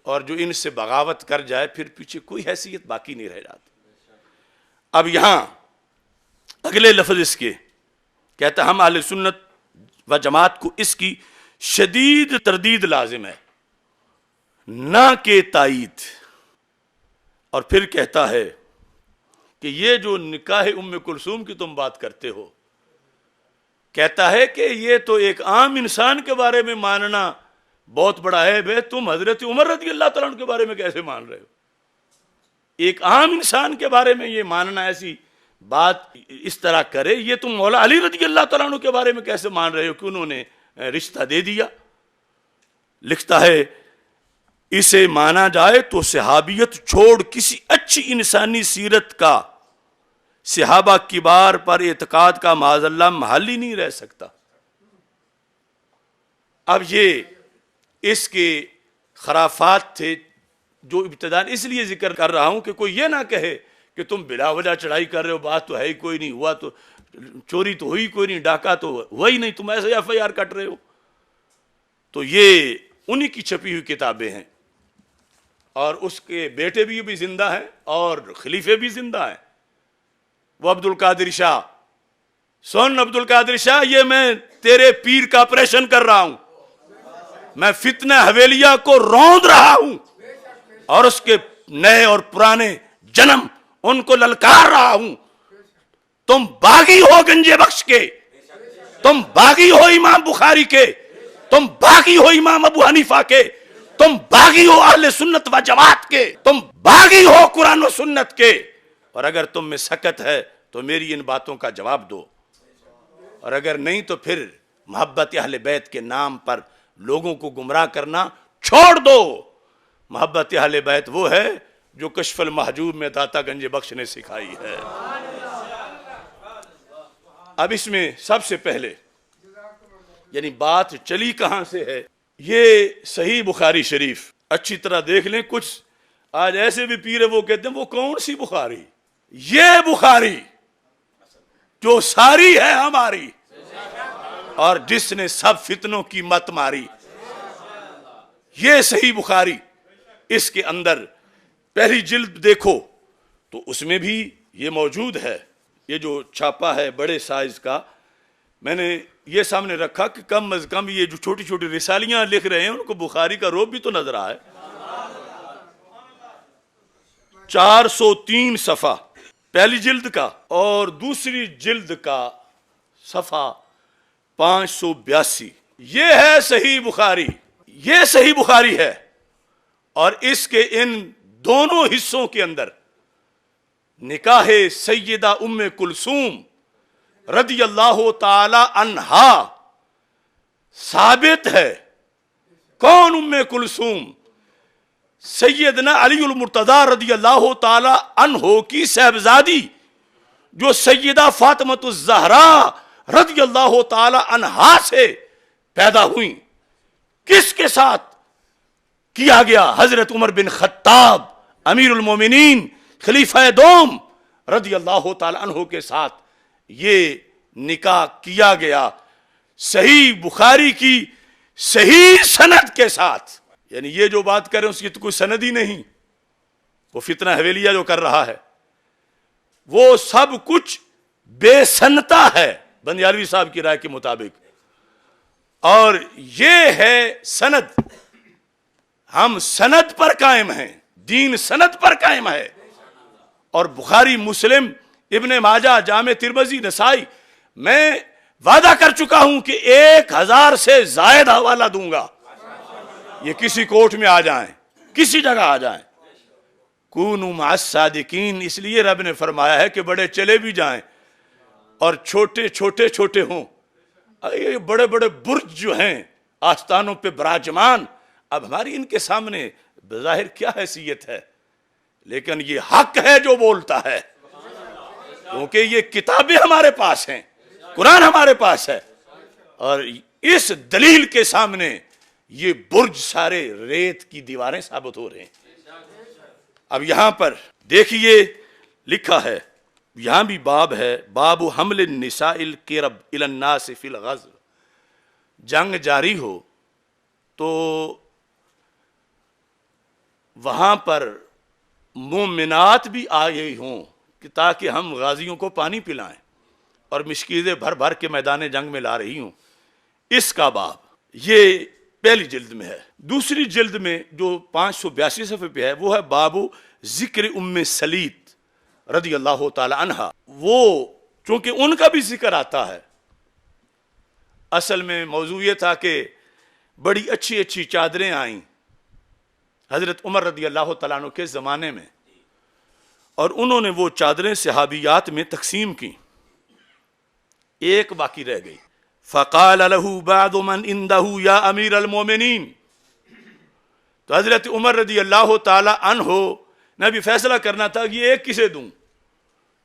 اور جو ان سے بغاوت کر جائے پھر پیچھے کوئی حیثیت باقی نہیں رہ جاتی۔ اب یہاں اگلے لفظ اس کے کہتا ہم اہل سنت و جماعت کو اس کی شدید تردید لازم ہے، نہ کہ تائید۔ اور پھر کہتا ہے کہ یہ جو نکاح ام کلثوم کی تم بات کرتے ہو، کہتا ہے کہ یہ تو ایک عام انسان کے بارے میں ماننا بہت بڑا عیب ہے، تم حضرت عمر رضی اللہ تعالیٰ عنہ کے بارے میں کیسے مان رہے ہو؟ ایک عام انسان کے بارے میں یہ ماننا، ایسی بات اس طرح کرے، یہ تم مولا علی رضی اللہ تعالیٰ عنہ کے بارے میں کیسے مان رہے ہو کہ انہوں نے رشتہ دے دیا؟ لکھتا ہے اسے مانا جائے تو صحابیت چھوڑ کسی اچھی انسانی سیرت کا صحابہ کبار پر اعتقاد کا معاذ اللہ محل ہی نہیں رہ سکتا۔ اب یہ اس کے خرافات تھے جو ابتداء اس لیے ذکر کر رہا ہوں کہ کوئی یہ نہ کہے کہ تم بلا وجہ چڑھائی کر رہے ہو، بات تو ہے ہی کوئی نہیں، ہوا تو چوری تو ہوئی کوئی نہیں، ڈاکہ تو ہوا ہی نہیں، تم ایسے ایف آئی آر کٹ رہے ہو۔ تو یہ انہی کی چھپی ہوئی کتابیں ہیں، اور اس کے بیٹے بھی زندہ ہیں اور خلیفے بھی زندہ ہیں۔ وہ عبد القادر شاہ، سن عبد القادر شاہ، یہ میں تیرے پیر کا آپریشن کر رہا ہوں، میں فتنہ حویلیہ کو روند رہا ہوں، اور اس کے نئے اور پرانے جنم ان کو للکار رہا ہوں۔ تم باغی ہو گنجے بخش کے، تم باغی ہو امام بخاری کے، تم باغی ہو امام ابو حنیفہ کے، تم باغی ہو اہل سنت و جماعت کے، تم باغی ہو قرآن و سنت کے، اور اگر تم میں سکت ہے تو میری ان باتوں کا جواب دو، اور اگر نہیں تو پھر محبت اہل بیت کے نام پر لوگوں کو گمراہ کرنا چھوڑ دو۔ محبت اہل بیت وہ ہے جو کشف المحجوب میں داتا گنج بخش نے سکھائی ہے۔ اب اس میں سب سے پہلے یعنی بات چلی کہاں سے ہے، یہ صحیح بخاری شریف اچھی طرح دیکھ لیں۔ کچھ آج ایسے بھی پیر وہ کہتے ہیں وہ کون سی بخاری، یہ بخاری جو ساری ہے ہماری اور جس نے سب فتنوں کی مت ماری، یہ صحیح بخاری۔ اس کے اندر پہلی جلد دیکھو تو اس میں بھی یہ موجود ہے۔ یہ جو چھاپا ہے بڑے سائز کا، میں نے یہ سامنے رکھا کہ کم از کم یہ جو چھوٹی چھوٹی رسالیاں لکھ رہے ہیں ان کو بخاری کا روب بھی تو نظر آئے۔ 403 صفحہ پہلی جلد کا اور دوسری جلد کا صفحہ 582، یہ ہے صحیح بخاری، یہ صحیح بخاری ہے۔ اور اس کے ان دونوں حصوں کے اندر نکاح سیدہ ام کلثوم رضی اللہ تعالی عنہا ثابت ہے۔ کون ام کلثوم؟ سیدنا علی المرتضی رضی اللہ تعالی عنہ کی صاحبزادی جو سیدہ فاطمۃ الزہرا رضی اللہ تعالی عنہا سے پیدا ہوئی۔ کس کے ساتھ کیا گیا؟ حضرت عمر بن خطاب امیر المومنین خلیفہ دوم رضی اللہ تعالی عنہ کے ساتھ یہ نکاح کیا گیا، صحیح بخاری کی صحیح سند کے ساتھ۔ یعنی یہ جو بات کریں اس کی تو کوئی سند ہی نہیں، وہ فتنہ حویلیہ جو کر رہا ہے وہ سب کچھ بے سنتا ہے بندیالوی صاحب کی رائے کے مطابق، اور یہ ہے سند۔ ہم سند پر قائم ہیں، دین سند پر قائم ہے۔ اور بخاری، مسلم، ابن ماجہ، جامع ترمذی، نسائی، میں وعدہ کر چکا ہوں کہ 1000 سے زائد حوالہ دوں گا۔ یہ کسی کوٹ میں آ جائیں، کسی جگہ آ جائیں۔ کونوا مع الصادقین، اس لیے رب نے فرمایا ہے کہ بڑے چلے بھی جائیں اور چھوٹے چھوٹے ہوں۔ یہ بڑے بڑے برج جو ہیں آستانوں پہ براجمان، اب ہماری ان کے سامنے بظاہر کیا حیثیت ہے، لیکن یہ حق ہے جو بولتا ہے، کیونکہ یہ کتابیں ہمارے پاس ہیں، قرآن ہمارے پاس ہے، اور اس دلیل کے سامنے یہ برج سارے ریت کی دیواریں ثابت ہو رہے ہیں۔ اب یہاں پر دیکھیے لکھا ہے، یہاں بھی باب ہے، باب حمل النساء الکرب الی الناس فی الغزو۔ جنگ جاری ہو تو وہاں پر مومنات بھی آئے ہوں کہ تاکہ ہم غازیوں کو پانی پلائیں، اور مشکیزیں بھر بھر کے میدان جنگ میں لا رہی ہوں۔ اس کا باب یہ پہلی جلد میں ہے۔ دوسری جلد میں جو 582 صفحے پہ ہے وہ ہے باب ذکر ام سلیت رضی اللہ تعالی عنہ۔ وہ چونکہ ان کا بھی ذکر آتا ہے، اصل میں موضوع یہ تھا کہ بڑی اچھی اچھی چادریں آئیں حضرت عمر رضی اللہ تعالیٰ عنہ کے زمانے میں، اور انہوں نے وہ چادریں صحابیات میں تقسیم کی، ایک باقی رہ گئی۔ فقال له بعض من عنده یا امیر المومنین، تو حضرت عمر رضی اللہ تعالی عنہ نے بھی فیصلہ کرنا تھا کہ یہ ایک کسے دوں،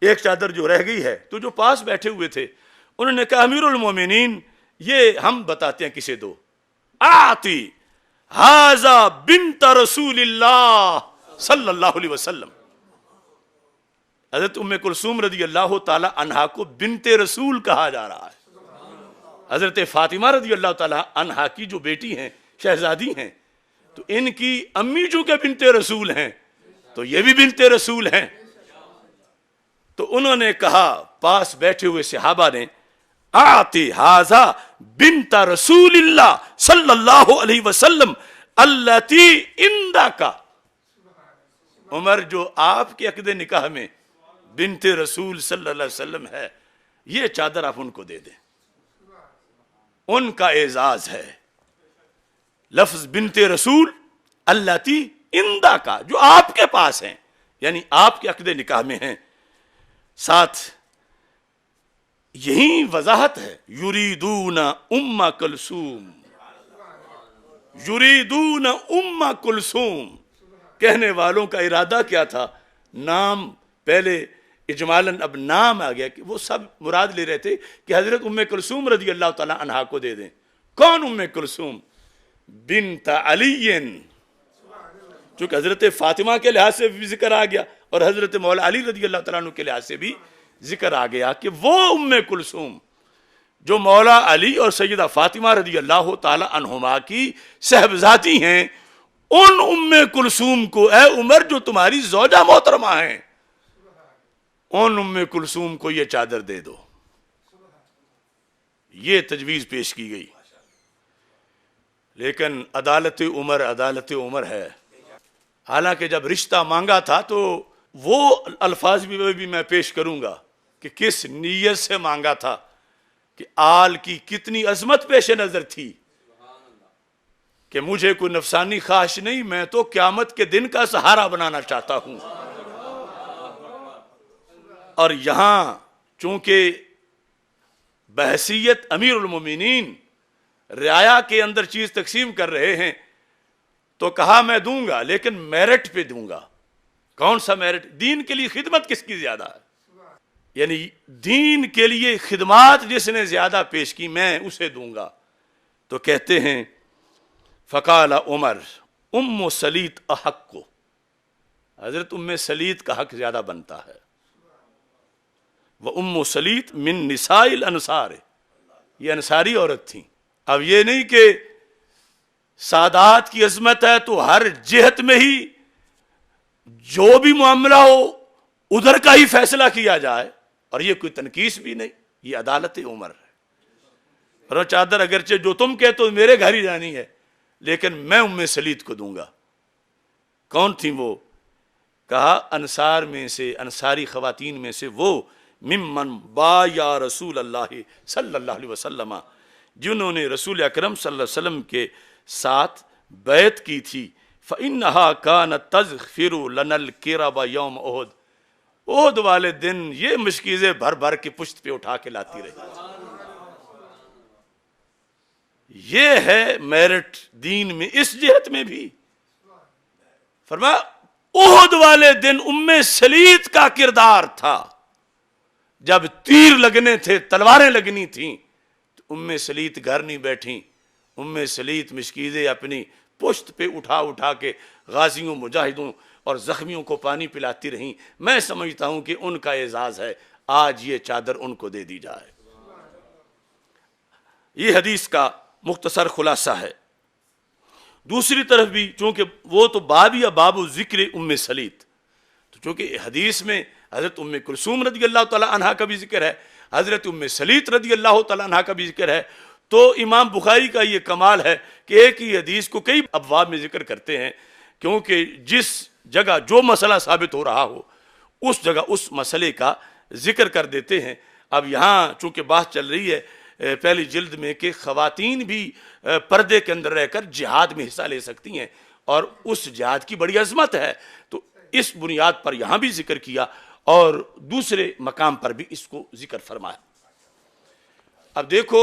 ایک چادر جو رہ گئی ہے۔ تو جو پاس بیٹھے ہوئے تھے انہوں نے کہا امیر المومنین یہ ہم بتاتے ہیں کسے دو، آتی ھذا بنت رسول اللہ صلی اللہ علیہ وسلم۔ حضرت ام کلثوم رضی اللہ تعالی عنہا کو بنت رسول کہا جا رہا ہے۔ حضرت فاطمہ رضی اللہ تعالی عنہا کی جو بیٹی ہیں، شہزادی ہیں، تو ان کی امی جو کہ بنت رسول ہیں تو یہ بھی بنت رسول ہیں۔ تو انہوں نے کہا پاس بیٹھے ہوئے صحابہ نے، آتی ھذا بنت رسول اللہ صلی اللہ علیہ وسلم التی عندک۔ عمر جو آپ کے عقد نکاح میں بنت رسول صلی اللہ علیہ وسلم ہے، یہ چادر آپ ان کو دے دیں، ان کا اعزاز ہے۔ لفظ بنت رسول التی عندک جو آپ کے پاس ہیں، یعنی آپ کے عقد نکاح میں ہیں۔ ساتھ یہی وضاحت ہے، یریدون ام کلثوم، یریدون ام کلثوم، کہنے والوں کا ارادہ کیا تھا؟ نام پہلے اجمالاً اب نام آ گیا کہ وہ سب مراد لے رہے تھے کہ حضرت ام کلثوم رضی اللہ تعالیٰ عنہا کو دے دیں. کون ام کلثوم؟ بنت علی. چونکہ حضرت فاطمہ کے لحاظ سے بھی ذکر آ گیا اور حضرت مولا علی رضی اللہ تعالیٰ عنہ کے لحاظ سے بھی ذکر آ گیا کہ وہ ام کلثوم جو مولا علی اور سیدہ فاطمہ رضی اللہ تعالیٰ عنہما کی صحبزادی ہیں، ان ام کلثوم کو اے عمر جو تمہاری زوجہ محترمہ ہیں، ان ام کلثوم کو یہ چادر دے دو. یہ تجویز پیش کی گئی. لیکن عدالت عمر ہے. حالانکہ جب رشتہ مانگا تھا تو وہ الفاظ بھی میں پیش کروں گا کہ کس نیت سے مانگا تھا، کہ آل کی کتنی عظمت پیش نظر تھی کہ مجھے کوئی نفسانی خواہش نہیں، میں تو قیامت کے دن کا سہارا بنانا چاہتا ہوں. اور یہاں چونکہ بحیثیت امیر المومنین رعایا کے اندر چیز تقسیم کر رہے ہیں تو کہا میں دوں گا، لیکن میرٹ پہ دوں گا. کون سا میرٹ؟ دین کے لیے خدمت کس کی زیادہ ہے؟ یعنی دین کے لیے خدمات جس نے زیادہ پیش کی میں اسے دوں گا. تو کہتے ہیں فقال عمر ام سلیط احق کو، حضرت ام سلیط کا حق زیادہ بنتا ہے. وہ ام سلیط من نساء الانصار، یہ انصاری عورت تھیں. اب یہ نہیں کہ سادات کی عظمت ہے تو ہر جہت میں ہی جو بھی معاملہ ہو ادھر کا ہی فیصلہ کیا جائے، اور یہ کوئی تنقیص بھی نہیں، یہ عدالت عمر ہے. اور چادر اگرچہ جو تم کہتے ہو میرے گھر ہی جانی ہے، لیکن میں ام سلیط کو دوں گا. کون تھی وہ؟ کہا انصار میں سے، انصاری خواتین میں سے وہ ممن با یا رسول اللہ صلی اللہ علیہ وسلم، جنہوں نے رسول اکرم صلی اللہ علیہ وسلم کے ساتھ بیعت کی تھی. فَإِنَّهَا كَانَتْ تَزْخِرُ لَنَا الْكِرَبَ يَوْمَ اُحُدٍ، احد والے دن یہ مشکیزیں بھر بھر کے پشت پہ اٹھا کے لاتی رہی. یہ ہے میرٹ دین میں، اس جہت میں بھی. فرمایا احد والے دن ام سلیط کا کردار تھا. جب تیر لگنے تھے، تلواریں لگنی تھیں، تو ام سلیط گھر نہیں بیٹھیں. ام سلیط مشکیزیں اپنی پشت پہ اٹھا اٹھا کے غازیوں، مجاہدوں اور زخمیوں کو پانی پلاتی رہیں. میں سمجھتا ہوں کہ ان کا اعزاز ہے، آج یہ چادر ان کو دے دی جائے. یہ حدیث کا مختصر خلاصہ ہے. دوسری طرف بھی چونکہ وہ تو باب یا باب ذکر ام سلیط، تو چونکہ حدیث میں حضرت ام کلثوم رضی اللہ تعالی عنہا کا بھی ذکر ہے، حضرت ام سلیط رضی اللہ تعالی عنہا کا بھی ذکر ہے، تو امام بخاری کا یہ کمال ہے کہ ایک ہی حدیث کو کئی ابواب میں ذکر کرتے ہیں، کیونکہ جس جگہ جو مسئلہ ثابت ہو رہا ہو اس جگہ اس مسئلے کا ذکر کر دیتے ہیں. اب یہاں چونکہ بات چل رہی ہے پہلی جلد میں کہ خواتین بھی پردے کے اندر رہ کر جہاد میں حصہ لے سکتی ہیں، اور اس جہاد کی بڑی عظمت ہے، تو اس بنیاد پر یہاں بھی ذکر کیا اور دوسرے مقام پر بھی اس کو ذکر فرمایا. اب دیکھو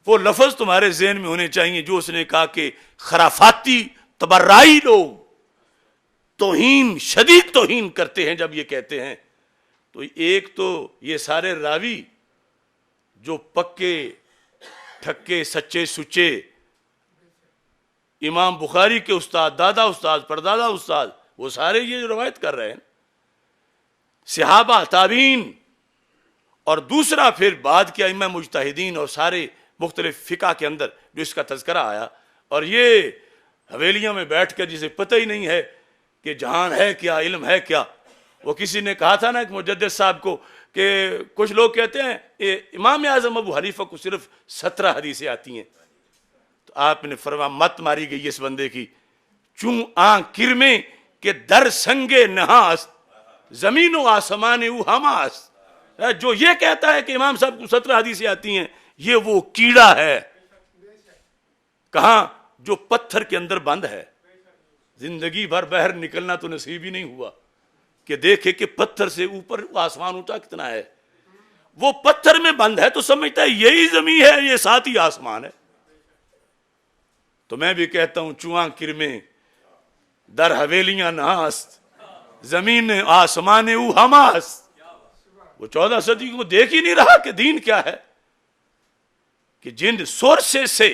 وہ لفظ تمہارے ذہن میں ہونے چاہیے جو اس نے کہا کہ خرافاتی تبرعی لوگ توہین، شدید توہین کرتے ہیں جب یہ کہتے ہیں. تو ایک تو یہ سارے راوی جو پکے ٹھکے سچے سچے امام بخاری کے استاد، دادا استاد، پردادا استاد، وہ سارے یہ روایت کر رہے ہیں، صحابہ، تابعین، اور دوسرا پھر بعد کے ائمہ مجتہدین اور سارے مختلف فقہ کے اندر جو اس کا تذکرہ آیا. اور یہ حویلیوں میں بیٹھ کر جسے پتہ ہی نہیں ہے کہ جہان ہے کیا، علم ہے کیا. وہ کسی نے کہا تھا نا ایک مجدد صاحب کو کہ کچھ لوگ کہتے ہیں امام اعظم ابو حنیفہ کو صرف 17 حدیثیں آتی ہیں. تو آپ نے فرمایا مت ماری گئی اس بندے کی، چوں آن کرمیں کہ در سنگے نہاست زمین و آسمان او ہماست. جو یہ کہتا ہے کہ امام صاحب کو 17 حدیثیں آتی ہیں، یہ وہ کیڑا ہے کہاں جو پتھر کے اندر بند ہے. زندگی بھر باہر نکلنا تو نصیب ہی نہیں ہوا کہ دیکھے کہ پتھر سے اوپر آسمان اونچا کتنا ہے. وہ پتھر میں بند ہے تو سمجھتا ہے یہی زمین ہے، یہ ساتھ ہی آسمان ہے. تو میں بھی کہتا ہوں چواں کرمیں در حویلیاں ناست زمین آسمان او ہماست. وہ 14 صدی کو دیکھ ہی نہیں رہا کہ دین کیا ہے, کہ جن سورسز سے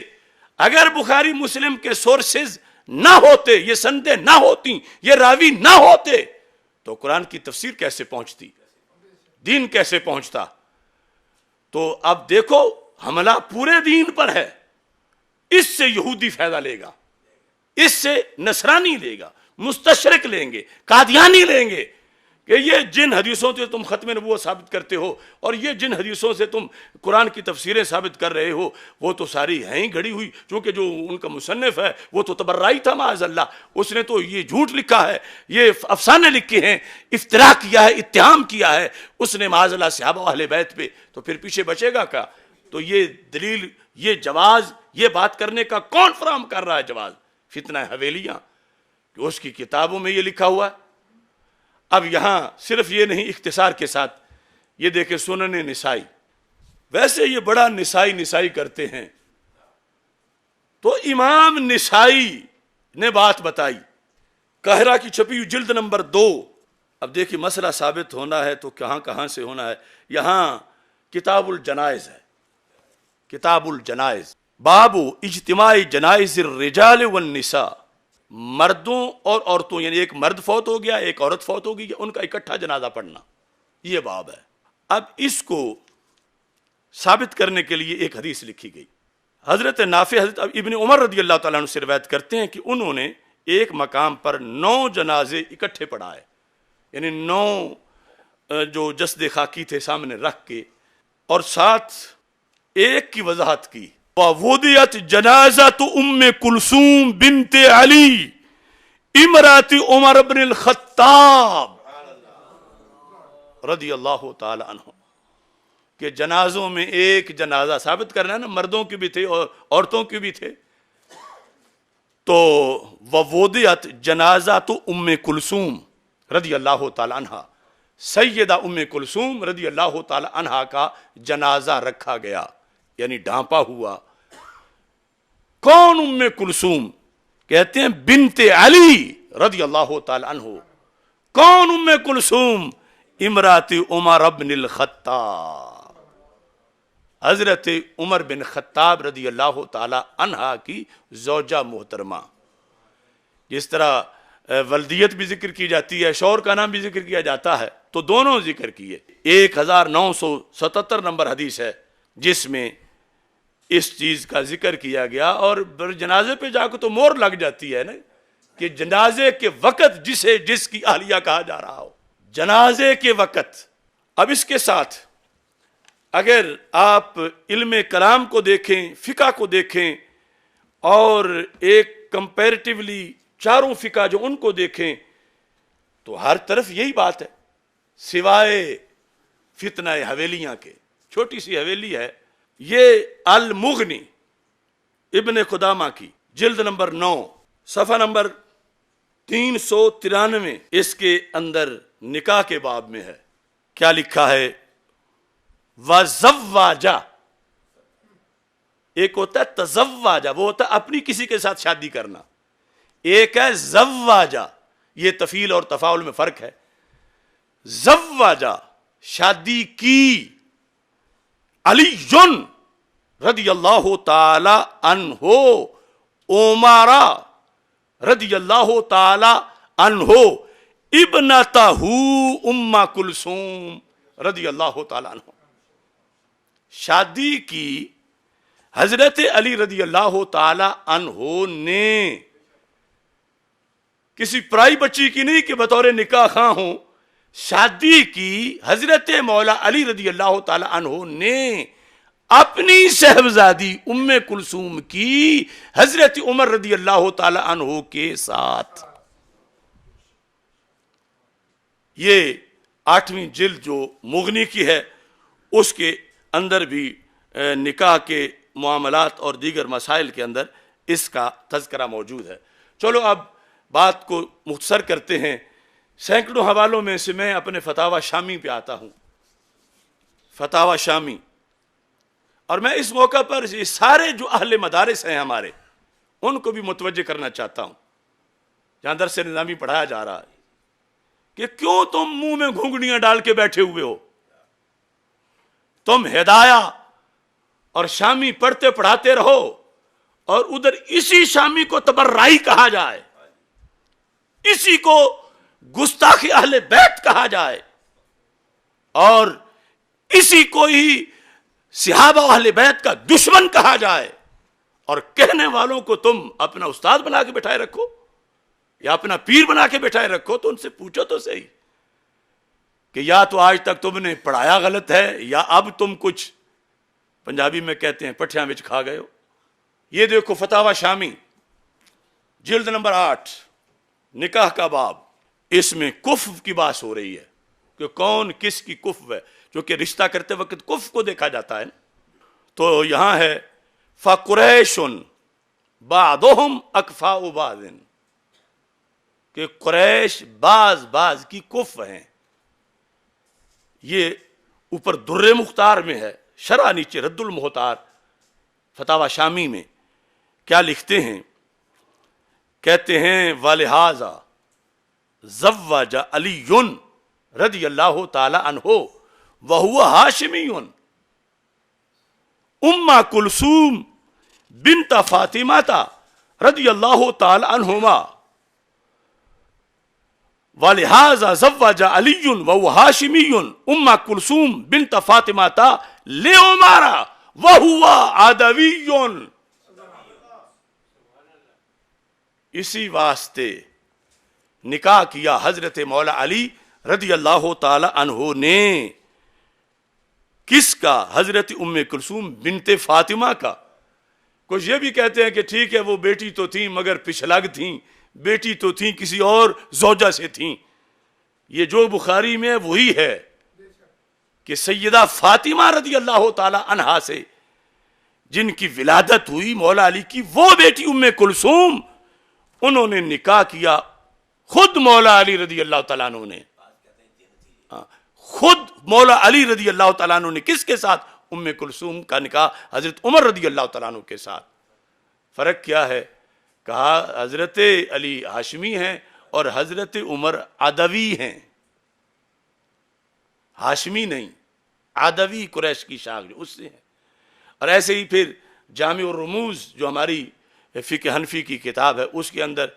اگر بخاری مسلم کے سورسز نہ ہوتے, یہ سندیں نہ ہوتی, یہ راوی نہ ہوتے, تو قرآن کی تفسیر کیسے پہنچتی, دین کیسے پہنچتا. تو اب دیکھو حملہ پورے دین پر ہے. اس سے یہودی فائدہ لے گا, اس سے نصرانی لے گا, مستشرق لیں گے, قادیانی لیں گے, کہ یہ جن حدیثوں سے تم ختم نبوت ثابت کرتے ہو اور یہ جن حدیثوں سے تم قرآن کی تفسیریں ثابت کر رہے ہو وہ تو ساری ہیں ہی گھڑی ہوئی, چونکہ جو ان کا مصنف ہے وہ تو تبرعی تھا معاذ اللہ, اس نے تو یہ جھوٹ لکھا ہے, یہ افسانے لکھے ہیں, افتراء کیا ہے, اتہام کیا ہے اس نے معاذ اللہ صحابہ و اہل بیت پہ, تو پھر پیچھے بچے گا کیا. تو یہ دلیل, یہ جواز, یہ بات کرنے کا کون فراہم کر رہا ہے جواز؟ فتنہ حویلیاں, کہ اس کی کتابوں میں یہ لکھا ہوا ہے. اب یہاں صرف یہ نہیں, اختصار کے ساتھ یہ دیکھیں سنن نسائی, ویسے یہ بڑا نسائی کرتے ہیں, تو امام نسائی نے بات بتائی, قاہرہ کی چھپی ہوئی جلد نمبر 2. اب دیکھیں مسئلہ ثابت ہونا ہے تو کہاں سے ہونا ہے. یہاں کتاب الجنائز ہے, کتاب الجنائز, باب اجتماع جنائز الرجال والنساء, مردوں اور عورتوں, یعنی ایک مرد فوت ہو گیا, ایک عورت فوت ہو گئی, ان کا اکٹھا جنازہ پڑھنا, یہ باب ہے. اب اس کو ثابت کرنے کے لیے ایک حدیث لکھی گئی. حضرت نافع, حضرت ابن عمر رضی اللہ تعالیٰ عنہ سے روایت کرتے ہیں کہ انہوں نے ایک مقام پر 9 جنازے اکٹھے پڑھائے, یعنی 9 جو جسد خاکی تھے سامنے رکھ کے, اور ساتھ ایک کی وضاحت کی, وَوُضِعَتْ جَنَازَةُ أُمِّ كُلْثُومٍ بِنْتِ عَلِي امرأة عمر بن الخطاب رضی اللہ تعالی عنہ, کہ جنازوں میں ایک جنازہ ثابت کرنا ہے نا, مردوں کی بھی تھے اور عورتوں کی بھی تھے. تو وَوُضِعَتْ جَنَازَةُ أُمِّ كُلْثُومٍ رضی اللہ تعالی عنہ, سیدہ ام کلثوم رضی اللہ تعالی عنہا کا جنازہ رکھا گیا, یعنی ڈھانپا ہوا. کون ام کلثوم؟ کہتے ہیں بنت علی رضی اللہ تعالی عنہ. کون ام کلثوم؟ امرات عمر بن الخطاب, حضرت عمر بن خطاب رضی اللہ تعالی عنہا کی زوجہ محترمہ. جس طرح ولدیت بھی ذکر کی جاتی ہے, شوہر کا نام بھی ذکر کیا جاتا ہے, تو دونوں ذکر کیے. 1977 نمبر حدیث ہے جس میں اس چیز کا ذکر کیا گیا, اور جنازے پہ جا کے تو مور لگ جاتی ہے نا, کہ جنازے کے وقت جس کی اہلیہ کہا جا رہا ہو, جنازے کے وقت. اب اس کے ساتھ اگر آپ علم کلام کو دیکھیں, فقہ کو دیکھیں, اور ایک کمپیریٹیولی چاروں فقہ جو ان کو دیکھیں, تو ہر طرف یہی بات ہے, سوائے فتنہ حویلیاں کے. چھوٹی سی حویلی ہے, یہ المغنی ابن قدامہ کی جلد نمبر 9 صفحہ نمبر 393, اس کے اندر نکاح کے باب میں ہے. کیا لکھا ہے؟ وَزَوَّاجَ, ایک ہوتا ہے تزواجہ, وہ ہوتا ہے اپنی کسی کے ساتھ شادی کرنا, ایک ہے زواجہ, یہ تفعیل اور تفاعل میں فرق ہے. زواجہ شادی کی, علی رضی اللہ تعالی عنہ, عمر رضی اللہ تعالی عنہ, ابنتہ ام کلثوم رضی اللہ تعالی عنہ. شادی کی حضرت علی رضی اللہ تعالی عنہ نے, کسی پرائی بچی کی نہیں کہ بطور نکاح خواہ ہوں, شادی کی حضرت مولا علی رضی اللہ تعالی عنہ نے اپنی صاحبزادی ام کلثوم کی حضرت عمر رضی اللہ تعالی عنہ کے ساتھ. یہ 8ویں جلد جو مغنی کی ہے اس کے اندر بھی نکاح کے معاملات اور دیگر مسائل کے اندر اس کا تذکرہ موجود ہے. چلو اب بات کو مختصر کرتے ہیں. سینکڑوں حوالوں میں سے میں اپنے فتاوی شامی پہ آتا ہوں, فتاوی شامی, اور میں اس موقع پر یہ سارے جو اہل مدارس ہیں ہمارے, ان کو بھی متوجہ کرنا چاہتا ہوں. جہاں درس نظامی پڑھایا جا رہا ہے کہ کیوں تم منہ میں گھونگھڑیاں ڈال کے بیٹھے ہوئے ہو؟ تم ہدایہ اور شامی پڑھتے پڑھاتے رہو، اور ادھر اسی شامی کو تبررائی کہا جائے، اسی کو گستاخ اہل بیت کہا جائے، اور اسی کو ہی صحابہ اہل بیت کا دشمن کہا جائے، اور کہنے والوں کو تم اپنا استاد بنا کے بٹھائے رکھو یا اپنا پیر بنا کے بٹھائے رکھو؟ تو ان سے پوچھو تو صحیح کہ یا تو آج تک تم نے پڑھایا غلط ہے، یا اب تم کچھ پنجابی میں کہتے ہیں پٹھیاں وچ کھا گئے ہو۔ یہ دیکھو فتاوی شامی جلد نمبر 8 نکاح کا باب، اس میں کفو کی بات ہو رہی ہے کہ کون کس کی کفو ہے، جو کہ رشتہ کرتے وقت کفو کو دیکھا جاتا ہے۔ تو یہاں ہے فَقُرَيْشٌ بَعْضُهُمْ أَكْفَاءُ بَعْضٍ، کہ قریش بعض کی کفو ہیں۔ یہ اوپر در مختار میں ہے، شرح نیچے رد المختار فتاوی شامی میں کیا لکھتے ہیں؟ کہتے ہیں وَلِهَذَا زَوَّجَ عَلِيٌّ رضی اللہ تعالی عنہ وَهُوَ ہاشمی ام کلثوم بنت فاطمہ رضی اللہ تعالی عنہما، وَلِهَذَا زَوَّجَ عَلِيٌّ وَهُوَ ہاشمی ام کلثوم بنت فاطمہ لِعُمَرَ وَهُوَ عَدَوِيٌّ۔ اسی واسطے نکاح کیا حضرت مولا علی رضی اللہ تعالی عنہ نے، کس کا؟ حضرت ام کلثوم بنت فاطمہ کا۔ کچھ یہ بھی کہتے ہیں کہ ٹھیک ہے وہ بیٹی تو تھیں مگر پچھلگ تھیں، بیٹی تو تھیں کسی اور زوجہ سے تھیں۔ یہ جو بخاری میں وہی ہے کہ سیدہ فاطمہ رضی اللہ تعالی عنہا سے جن کی ولادت ہوئی مولا علی کی، وہ بیٹی ام کلثوم، انہوں نے نکاح کیا خود مولا علی رضی اللہ تعالیٰ عنہ نے، خود مولا علی رضی اللہ تعالیٰ عنہ نے کس کے ساتھ؟ ام کلثوم کا نکاح حضرت عمر رضی اللہ تعالیٰ عنہ کے ساتھ۔ فرق کیا ہے؟ کہا حضرت علی ہاشمی ہیں اور حضرت عمر عدوی ہیں، ہاشمی نہیں، عدوی قریش کی شاخ جو اس سے ہیں۔ اور ایسے ہی پھر جامع الرموز جو ہماری فقہ حنفی کی کتاب ہے، اس کے اندر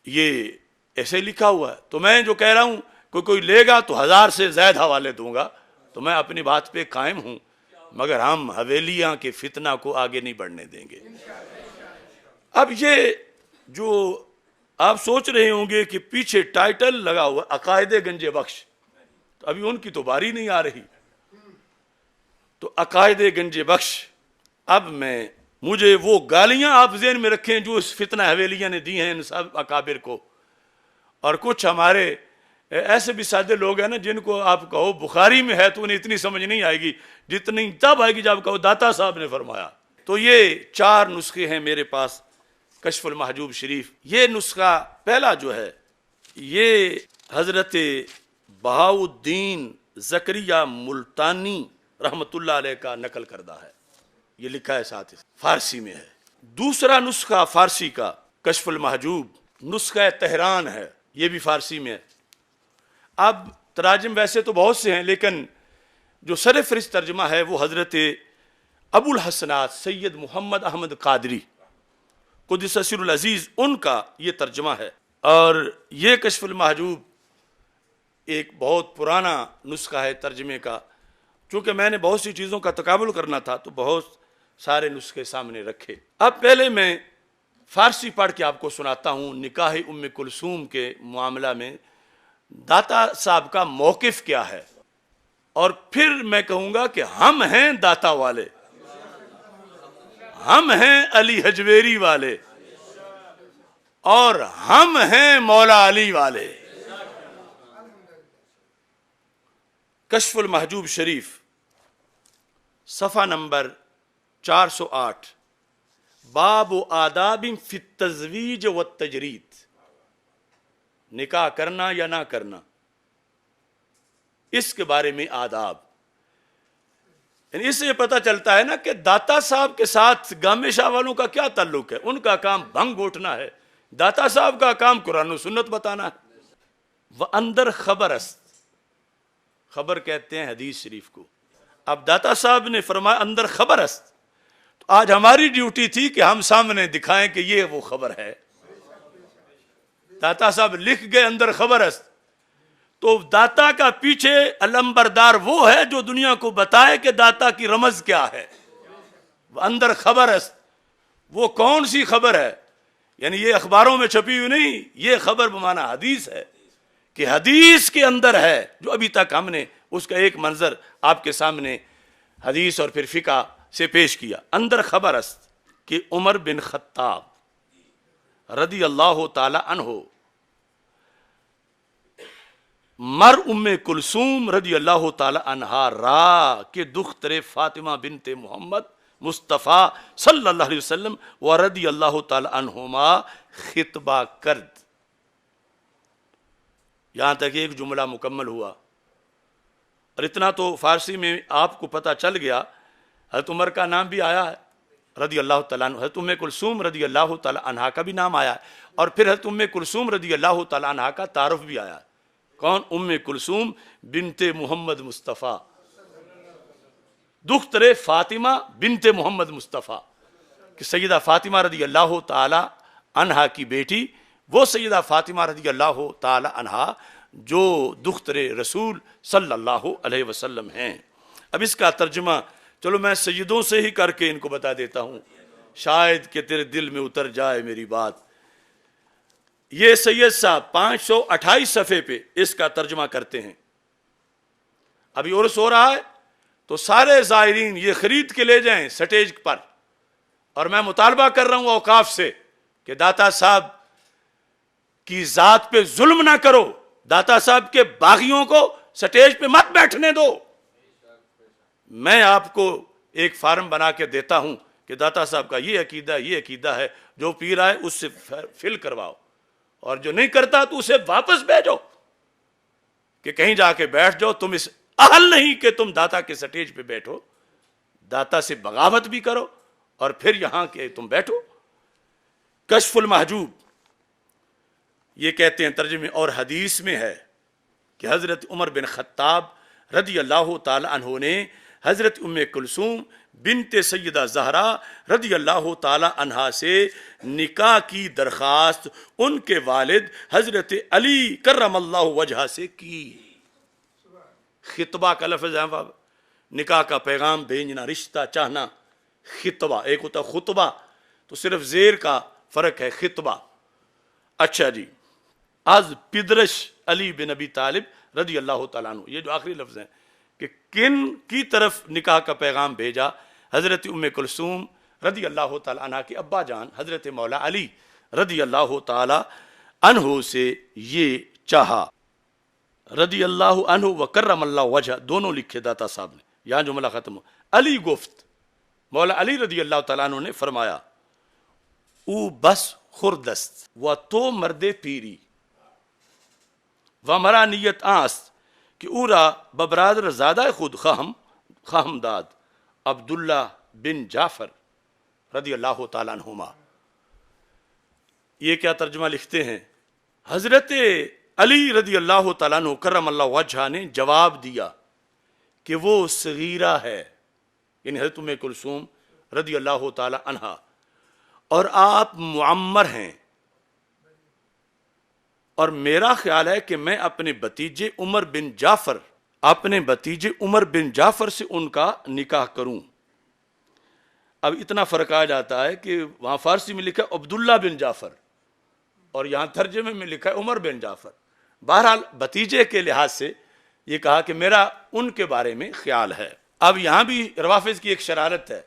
یہ ایسے لکھا ہوا ہے۔ تو میں جو کہہ رہا ہوں کوئی لے گا تو 1000 سے زائد حوالے دوں گا، تو میں اپنی بات پہ قائم ہوں، مگر ہم حویلیاں کے فتنہ کو آگے نہیں بڑھنے دیں گے۔ اب یہ جو آپ سوچ رہے ہوں گے کہ پیچھے ٹائٹل لگا ہوا عقائد گنج بخش، تو ابھی ان کی تو باری نہیں آ رہی۔ تو عقائد گنج بخش، اب مجھے وہ گالیاں آپ ذہن میں رکھیں جو اس فتنہ حویلیاں نے دی ہیں ان سب اکابر کو، اور کچھ ہمارے ایسے بھی سادے لوگ ہیں نا جن کو آپ کہو بخاری میں ہے تو انہیں اتنی سمجھ نہیں آئے گی جتنی تب آئے گی جب کہو داتا صاحب نے فرمایا۔ تو یہ 4 نسخے ہیں میرے پاس کشف المحجوب شریف۔ یہ نسخہ پہلا جو ہے یہ حضرت بہاؤالدین زکریا ملتانی رحمت اللہ علیہ کا نقل کردہ ہے، یہ لکھا ہے ساتھ فارسی میں ہے۔ دوسرا نسخہ فارسی کا کشف المحجوب نسخہ تہران ہے، یہ بھی فارسی میں ہے۔ اب تراجم ویسے تو بہت سے ہیں، لیکن جو سر فہرست ترجمہ ہے وہ حضرت ابو الحسنات سید محمد احمد قادری قدس سر العزیز ان کا یہ ترجمہ ہے۔ اور یہ کشف المحجوب ایک بہت پرانا نسخہ ہے ترجمے کا، چونکہ میں نے بہت سی چیزوں کا تقابل کرنا تھا تو بہت سارے نسخے سامنے رکھے۔ اب پہلے میں فارسی پڑھ کے آپ کو سناتا ہوں نکاح ام کلثوم کے معاملہ میں داتا صاحب کا موقف کیا ہے، اور پھر میں کہوں گا کہ ہم ہیں داتا والے، ہم ہیں علی حجویری والے، اور ہم ہیں مولا علی والے۔ کشف المحجوب شریف صفحہ نمبر 408، باب آداب فی التزویج والتجرید، نکاح کرنا یا نہ کرنا، اس کے بارے میں آداب۔ یعنی اس سے یہ پتہ چلتا ہے نا کہ داتا صاحب کے ساتھ گامے شاہ والوں کا کیا تعلق ہے۔ ان کا کام بھنگ گھوٹنا ہے، داتا صاحب کا کام قرآن و سنت بتانا ہے. وہ اندر خبر است، خبر کہتے ہیں حدیث شریف کو. اب داتا صاحب نے فرمایا اندر خبر است، تو آج ہماری ڈیوٹی تھی کہ ہم سامنے دکھائیں کہ یہ وہ خبر ہے. داتا صاحب لکھ گئے اندر خبر است، تو داتا کا پیچھے علمبردار وہ ہے جو دنیا کو بتائے کہ داتا کی رمز کیا ہے. وہ اندر خبر است، وہ کون سی خبر ہے؟ یعنی یہ اخباروں میں چھپی ہوئی نہیں، یہ خبر بمعنی حدیث ہے، کہ حدیث کے اندر ہے. جو ابھی تک ہم نے اس کا ایک منظر آپ کے سامنے حدیث اور پھر فقہ سے پیش کیا. اندر خبر است کہ عمر بن خطاب رضی اللہ تعالی عنہ مر ام کلثوم رضی اللہ تعالی عنہا را کہ دختر فاطمہ بنت محمد مصطفیٰ صلی اللہ علیہ وسلم و رضی اللہ تعالی عنہما خطبہ کرد. یہاں تک ایک جملہ مکمل ہوا، اور اتنا تو فارسی میں آپ کو پتہ چل گیا. حضرت عمر کا نام بھی آیا ہے رضی اللہ تعالیٰ عنہ، حضرت ام کلثوم رضی اللہ تعالیٰ عنہا کا بھی نام آیا ہے، اور پھر حضرت ام کلثوم رضی اللہ تعالیٰ عنہا کا تعارف بھی آیا ہے. کون؟ ام کلثوم بنت محمد مصطفیٰ، دختر فاطمہ بنت محمد مصطفیٰ، کہ سیدہ فاطمہ رضی اللہ تعالی عنہا کی بیٹی، وہ سیدہ فاطمہ رضی اللہ تعالی عنہا جو دختر رسول صلی اللہ علیہ وسلم ہیں. اب اس کا ترجمہ چلو میں سیدوں سے ہی کر کے ان کو بتا دیتا ہوں، شاید کہ تیرے دل میں اتر جائے میری بات. یہ سید صاحب 528 صفحے پہ اس کا ترجمہ کرتے ہیں. ابھی عرس ہو رہا ہے تو سارے زائرین یہ خرید کے لے جائیں سٹیج پر، اور میں مطالبہ کر رہا ہوں اوقاف سے کہ داتا صاحب کی ذات پہ ظلم نہ کرو، داتا صاحب کے باغیوں کو سٹیج پہ مت بیٹھنے دو. میں آپ کو ایک فارم بنا کے دیتا ہوں کہ داتا صاحب کا یہ عقیدہ ہے، جو پیر آئے اس سے فل کرواؤ، اور جو نہیں کرتا تو اسے واپس بھیجو کہ کہیں جا کے بیٹھ جاؤ. تم اس اہل نہیں کہ تم داتا کے سٹیج پہ بیٹھو، داتا سے بغاوت بھی کرو اور پھر یہاں کے تم بیٹھو. کشف المحجوب یہ کہتے ہیں ترجمے، اور حدیث میں ہے کہ حضرت عمر بن خطاب رضی اللہ تعالی عنہ نے حضرت ام کلثوم بنت سیدہ زہرا رضی اللہ تعالی عنہا سے نکاح کی درخواست ان کے والد حضرت علی کرم اللہ وجہہ سے کی. خطبہ کا لفظ ہے، نکاح کا پیغام بھیجنا، رشتہ چاہنا. خطبہ ایک ہوتا خطبہ، تو صرف زیر کا فرق ہے، خطبہ. اچھا جی، از پدرش علی بن ابی طالب رضی اللہ تعالیٰ عنہ، یہ جو آخری لفظ ہیں کہ کن کی طرف نکاح کا پیغام بھیجا؟ حضرت ام کلثوم رضی اللہ تعالیٰ عنہ کے ابا جان حضرت مولا علی رضی اللہ تعالیٰ عنہ سے یہ چاہا. رضی اللہ عنہ و کرم اللہ وجہ دونوں لکھے داتا صاحب نے. یہاں جملہ ختم ہو. علی گفت، مولا علی رضی اللہ تعالیٰ عنہ نے فرمایا، او بس خردست و تو مرد پیری و مرا نیت آست کہ او را ببرادر زادہ خود خواہم داد عبداللہ بن جعفر رضی اللہ تعالیٰ عنہما. یہ کیا ترجمہ لکھتے ہیں؟ حضرت علی رضی اللہ تعالیٰ عنہ کرم اللہ وجہہ نے جواب دیا کہ وہ صغیرہ ہے، یعنی حضرت ام کلثوم رضی اللہ تعالیٰ عنہ، اور آپ معمر ہیں، اور میرا خیال ہے کہ میں اپنے بھتیجے عمر بن جعفر سے ان کا نکاح کروں. اب اتنا فرق آ جاتا ہے کہ وہاں فارسی میں لکھا ہے عبداللہ بن جعفر اور یہاں ترجمے میں لکھا ہے عمر بن جعفر. بہرحال بھتیجے کے لحاظ سے یہ کہا کہ میرا ان کے بارے میں خیال ہے. اب یہاں بھی روافض کی ایک شرارت ہے،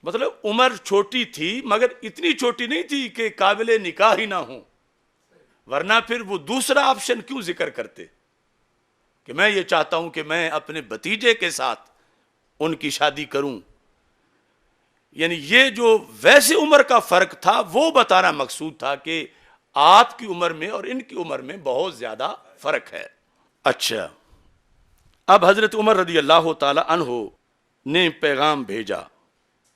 مطلب عمر چھوٹی تھی مگر اتنی چھوٹی نہیں تھی کہ قابل نکاح ہی نہ ہوں، ورنہ پھر وہ دوسرا آپشن کیوں ذکر کرتے کہ میں یہ چاہتا ہوں کہ میں اپنے بھتیجے کے ساتھ ان کی شادی کروں. یعنی یہ جو ویسے عمر کا فرق تھا وہ بتانا مقصود تھا کہ آپ کی عمر میں اور ان کی عمر میں بہت زیادہ فرق ہے. اچھا، اب حضرت عمر رضی اللہ تعالی عنہ نے پیغام بھیجا.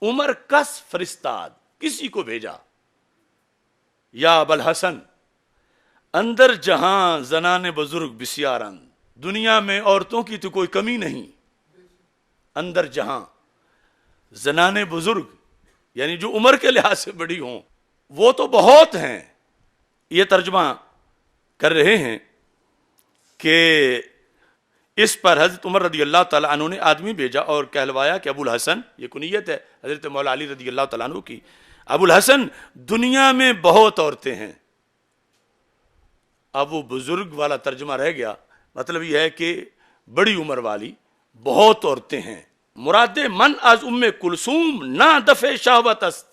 عمر کس فرستاد، کسی کو بھیجا. یا ابوالحسن اندر جہاں زنان بزرگ بسیارن، دنیا میں عورتوں کی تو کوئی کمی نہیں، اندر جہاں زنان بزرگ یعنی جو عمر کے لحاظ سے بڑی ہوں وہ تو بہت ہیں۔ یہ ترجمہ کر رہے ہیں کہ اس پر حضرت عمر رضی اللہ تعالیٰ عنہ نے آدمی بھیجا اور کہلوایا کہ ابو الحسن، یہ کنیت ہے حضرت مولا علی رضی اللہ تعالیٰ عنہ کی، ابو الحسن دنیا میں بہت عورتیں ہیں۔ اب وہ بزرگ والا ترجمہ رہ گیا، مطلب یہ ہے کہ بڑی عمر والی بہت عورتیں ہیں، مراد من از ام کلثوم نہ دفع شہوت است،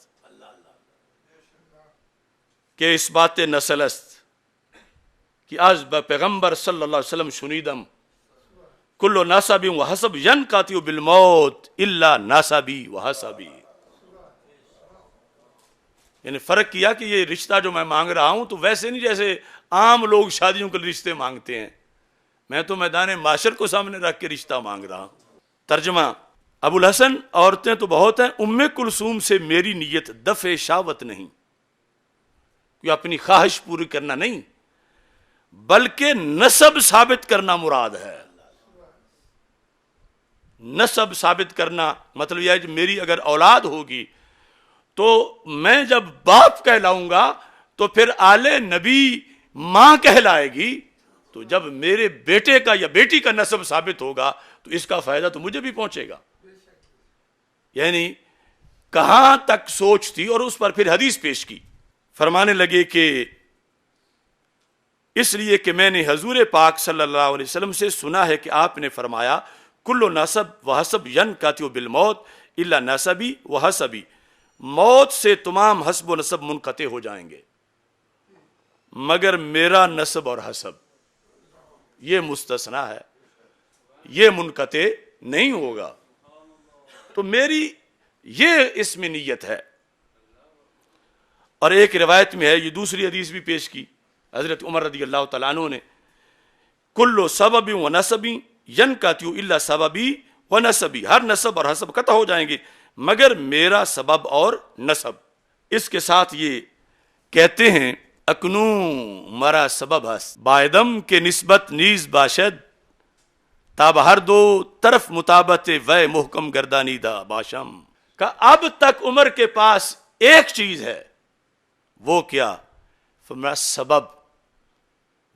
کہ اس بات نسل است کہ از با پیغمبر صلی اللہ علیہ وسلم شنیدم کل ناسب و حسب ینقطع بالموت الا ناسبی و حسبی۔ یعنی فرق کیا کہ یہ رشتہ جو میں مانگ رہا ہوں تو ویسے نہیں جیسے عام لوگ شادیوں کے رشتے مانگتے ہیں، میں تو میدان معاشر کو سامنے رکھ کے رشتہ مانگ رہا ہوں۔ ترجمہ، ابو الحسن عورتیں تو بہت ہیں، ام کلثوم سے میری نیت دفع شہوت نہیں، کوئی اپنی خواہش پوری کرنا نہیں، بلکہ نسب ثابت کرنا مراد ہے۔ نسب ثابت کرنا مطلب یہ ہے کہ میری اگر اولاد ہوگی تو میں جب باپ کہلاؤں گا تو پھر آل نبی ماں کہلائے گی، تو جب میرے بیٹے کا یا بیٹی کا نسب ثابت ہوگا تو اس کا فائدہ تو مجھے بھی پہنچے گا۔ یعنی کہاں تک سوچ تھی، اور اس پر پھر حدیث پیش کی، فرمانے لگے کہ اس لیے کہ میں نے حضور پاک صلی اللہ علیہ وسلم سے سنا ہے کہ آپ نے فرمایا کل نسب و حسب ینقطع بالموت الا نسبی و حسبی، موت سے تمام حسب و نسب منقطع ہو جائیں گے مگر میرا نسب اور حسب یہ مستثنا ہے، یہ منقطع نہیں ہوگا۔ تو میری یہ اس میں نیت ہے۔ اور ایک روایت میں ہے، یہ دوسری حدیث بھی پیش کی حضرت عمر رضی اللہ تعالیٰ عنہ نے، کل سبب و نسبی ینقطع الا سببی و نسبی، ہر نسب اور حسب قطع ہو جائیں گے مگر میرا سبب اور نسب۔ اس کے ساتھ یہ کہتے ہیں اکنو مرا سبب ہست بائدم کے نسبت نیز باشد تاب ہر دو طرف مطابت وے محکم گردانیدہ باشم، کہ اب تک عمر کے پاس ایک چیز ہے، وہ کیا؟ فرمایا سبب،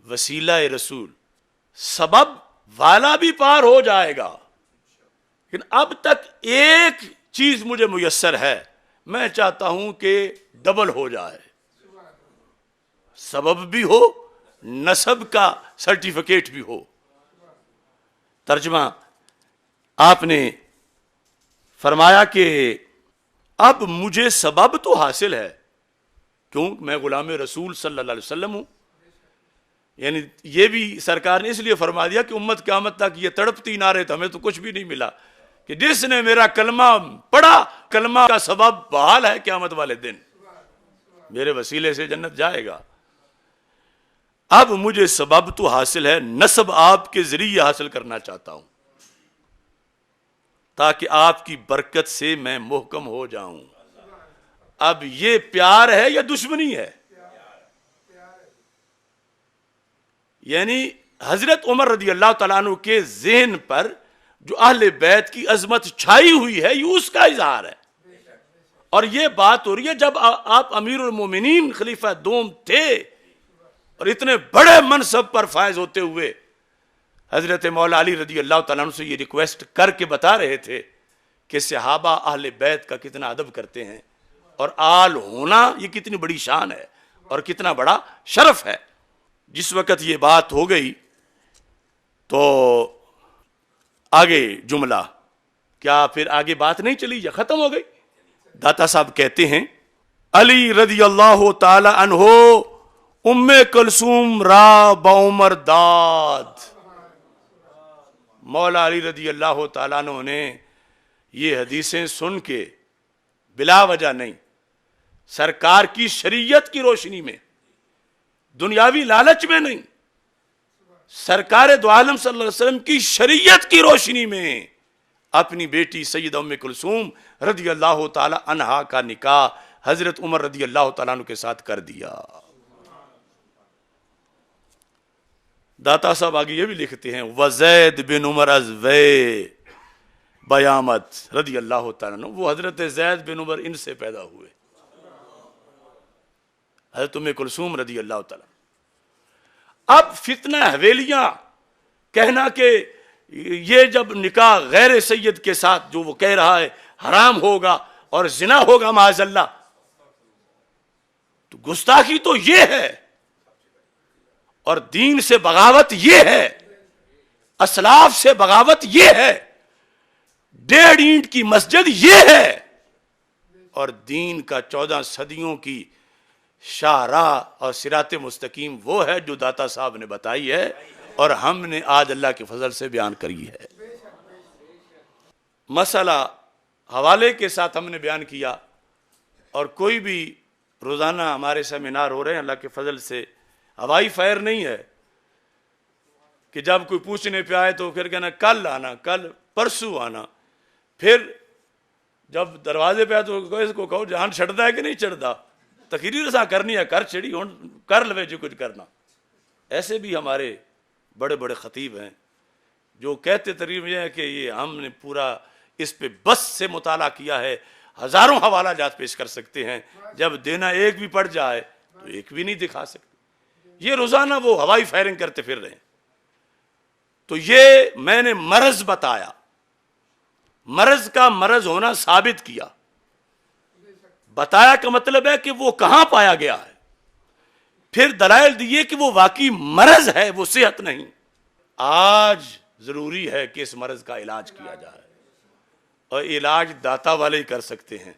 وسیلہ رسول، سبب والا بھی پار ہو جائے گا لیکن اب تک ایک چیز مجھے میسر ہے، میں چاہتا ہوں کہ ڈبل ہو جائے، سبب بھی ہو، نسب کا سرٹیفکیٹ بھی ہو۔ ترجمہ، آپ نے فرمایا کہ اب مجھے سبب تو حاصل ہے، کیوں؟ میں غلام رسول صلی اللہ علیہ وسلم ہوں۔ یعنی یہ بھی سرکار نے اس لیے فرما دیا کہ امت قیامت تک یہ تڑپتی نہ رہے تو ہمیں تو کچھ بھی نہیں ملا، کہ جس نے میرا کلمہ پڑھا، کلمہ کا سبب بحال ہے قیامت والے دن، میرے وسیلے سے جنت جائے گا۔ اب مجھے سبب تو حاصل ہے، نسب آپ کے ذریعے حاصل کرنا چاہتا ہوں تاکہ آپ کی برکت سے میں محکم ہو جاؤں۔ اب یہ پیار ہے یا دشمنی ہے؟ یعنی حضرت عمر رضی اللہ تعالیٰ عنہ کے ذہن پر جو اہل بیت کی عظمت چھائی ہوئی ہے یہ اس کا اظہار ہے، اور یہ بات ہو رہی ہے جب آپ امیر المومنین خلیفہ دوم تھے اور اتنے بڑے منصب پر فائز ہوتے ہوئے حضرت مولا علی رضی اللہ تعالیٰ عنہ سے یہ ریکویسٹ کر کے بتا رہے تھے کہ صحابہ اہل بیت کا کتنا ادب کرتے ہیں، اور آل ہونا یہ کتنی بڑی شان ہے اور کتنا بڑا شرف ہے۔ جس وقت یہ بات ہو گئی تو آگے جملہ، کیا پھر آگے بات نہیں چلی یا ختم ہو گئی؟ داتا صاحب کہتے ہیں علی رضی اللہ تعالی عنہ ام کلثوم را بعمر داد، مولا علی رضی اللہ تعالیٰ عنہ نے یہ حدیثیں سن کے بلا وجہ نہیں، سرکار کی شریعت کی روشنی میں، دنیاوی لالچ میں نہیں، سرکار دو عالم صلی اللہ علیہ وسلم کی شریعت کی روشنی میں اپنی بیٹی سیدہ ام کلثوم رضی اللہ تعالی عنہا کا نکاح حضرت عمر رضی اللہ تعالیٰ عنہ کے ساتھ کر دیا۔ داتا صاحب آگے یہ بھی لکھتے ہیں وزید بن عمر از وے بیامت رضی اللہ تعالیٰ عنہ، وہ حضرت زید بن عمر ان سے پیدا ہوئے، حضرت ام کلثوم رضی اللہ تعالیٰ۔ اب فتنہ حویلیاں کہنا کہ یہ جب نکاح غیر سید کے ساتھ جو وہ کہہ رہا ہے حرام ہوگا اور زنا ہوگا معاذ اللہ، تو گستاخی تو یہ ہے، اور دین سے بغاوت یہ ہے، اسلاف سے بغاوت یہ ہے، 1.5 اینٹ کی مسجد یہ ہے، اور دین کا 14 صدیوں کی شاہراہ اور صراط مستقیم وہ ہے جو داتا صاحب نے بتائی ہے اور ہم نے آج اللہ کے فضل سے بیان کری ہے۔ مسئلہ حوالے کے ساتھ ہم نے بیان کیا، اور کوئی بھی روزانہ ہمارے سیمینار ہو رہے ہیں اللہ کے فضل سے، ہوائی فائر نہیں ہے کہ جب کوئی پوچھنے پہ آئے تو پھر کہنا کل آنا، کل پرسوں آنا، پھر جب دروازے پہ آئے تو اس کو کہو جہان چڑھتا ہے کہ نہیں چڑھتا، تقریر سا کرنی ہے کر چڑی ہوں کر لوے جو کچھ کرنا۔ ایسے بھی ہمارے بڑے بڑے خطیب ہیں جو کہتے تقریر یہ ہے کہ یہ ہم نے پورا اس پہ بس سے مطالعہ کیا ہے، ہزاروں حوالہ جات پیش کر سکتے ہیں، جب دینا ایک بھی پڑ جائے تو ایک بھی نہیں دکھا سکتے۔ یہ روزانہ وہ ہوائی فائرنگ کرتے پھر رہے ہیں۔ تو یہ میں نے مرض بتایا، مرض کا مرض ہونا ثابت کیا، بتایا کا مطلب ہے کہ وہ کہاں پایا گیا ہے، پھر دلائل دیے کہ وہ واقعی مرض ہے، وہ صحت نہیں۔ آج ضروری ہے کہ اس مرض کا علاج کیا جائے، اور علاج داتا والے ہی کر سکتے ہیں،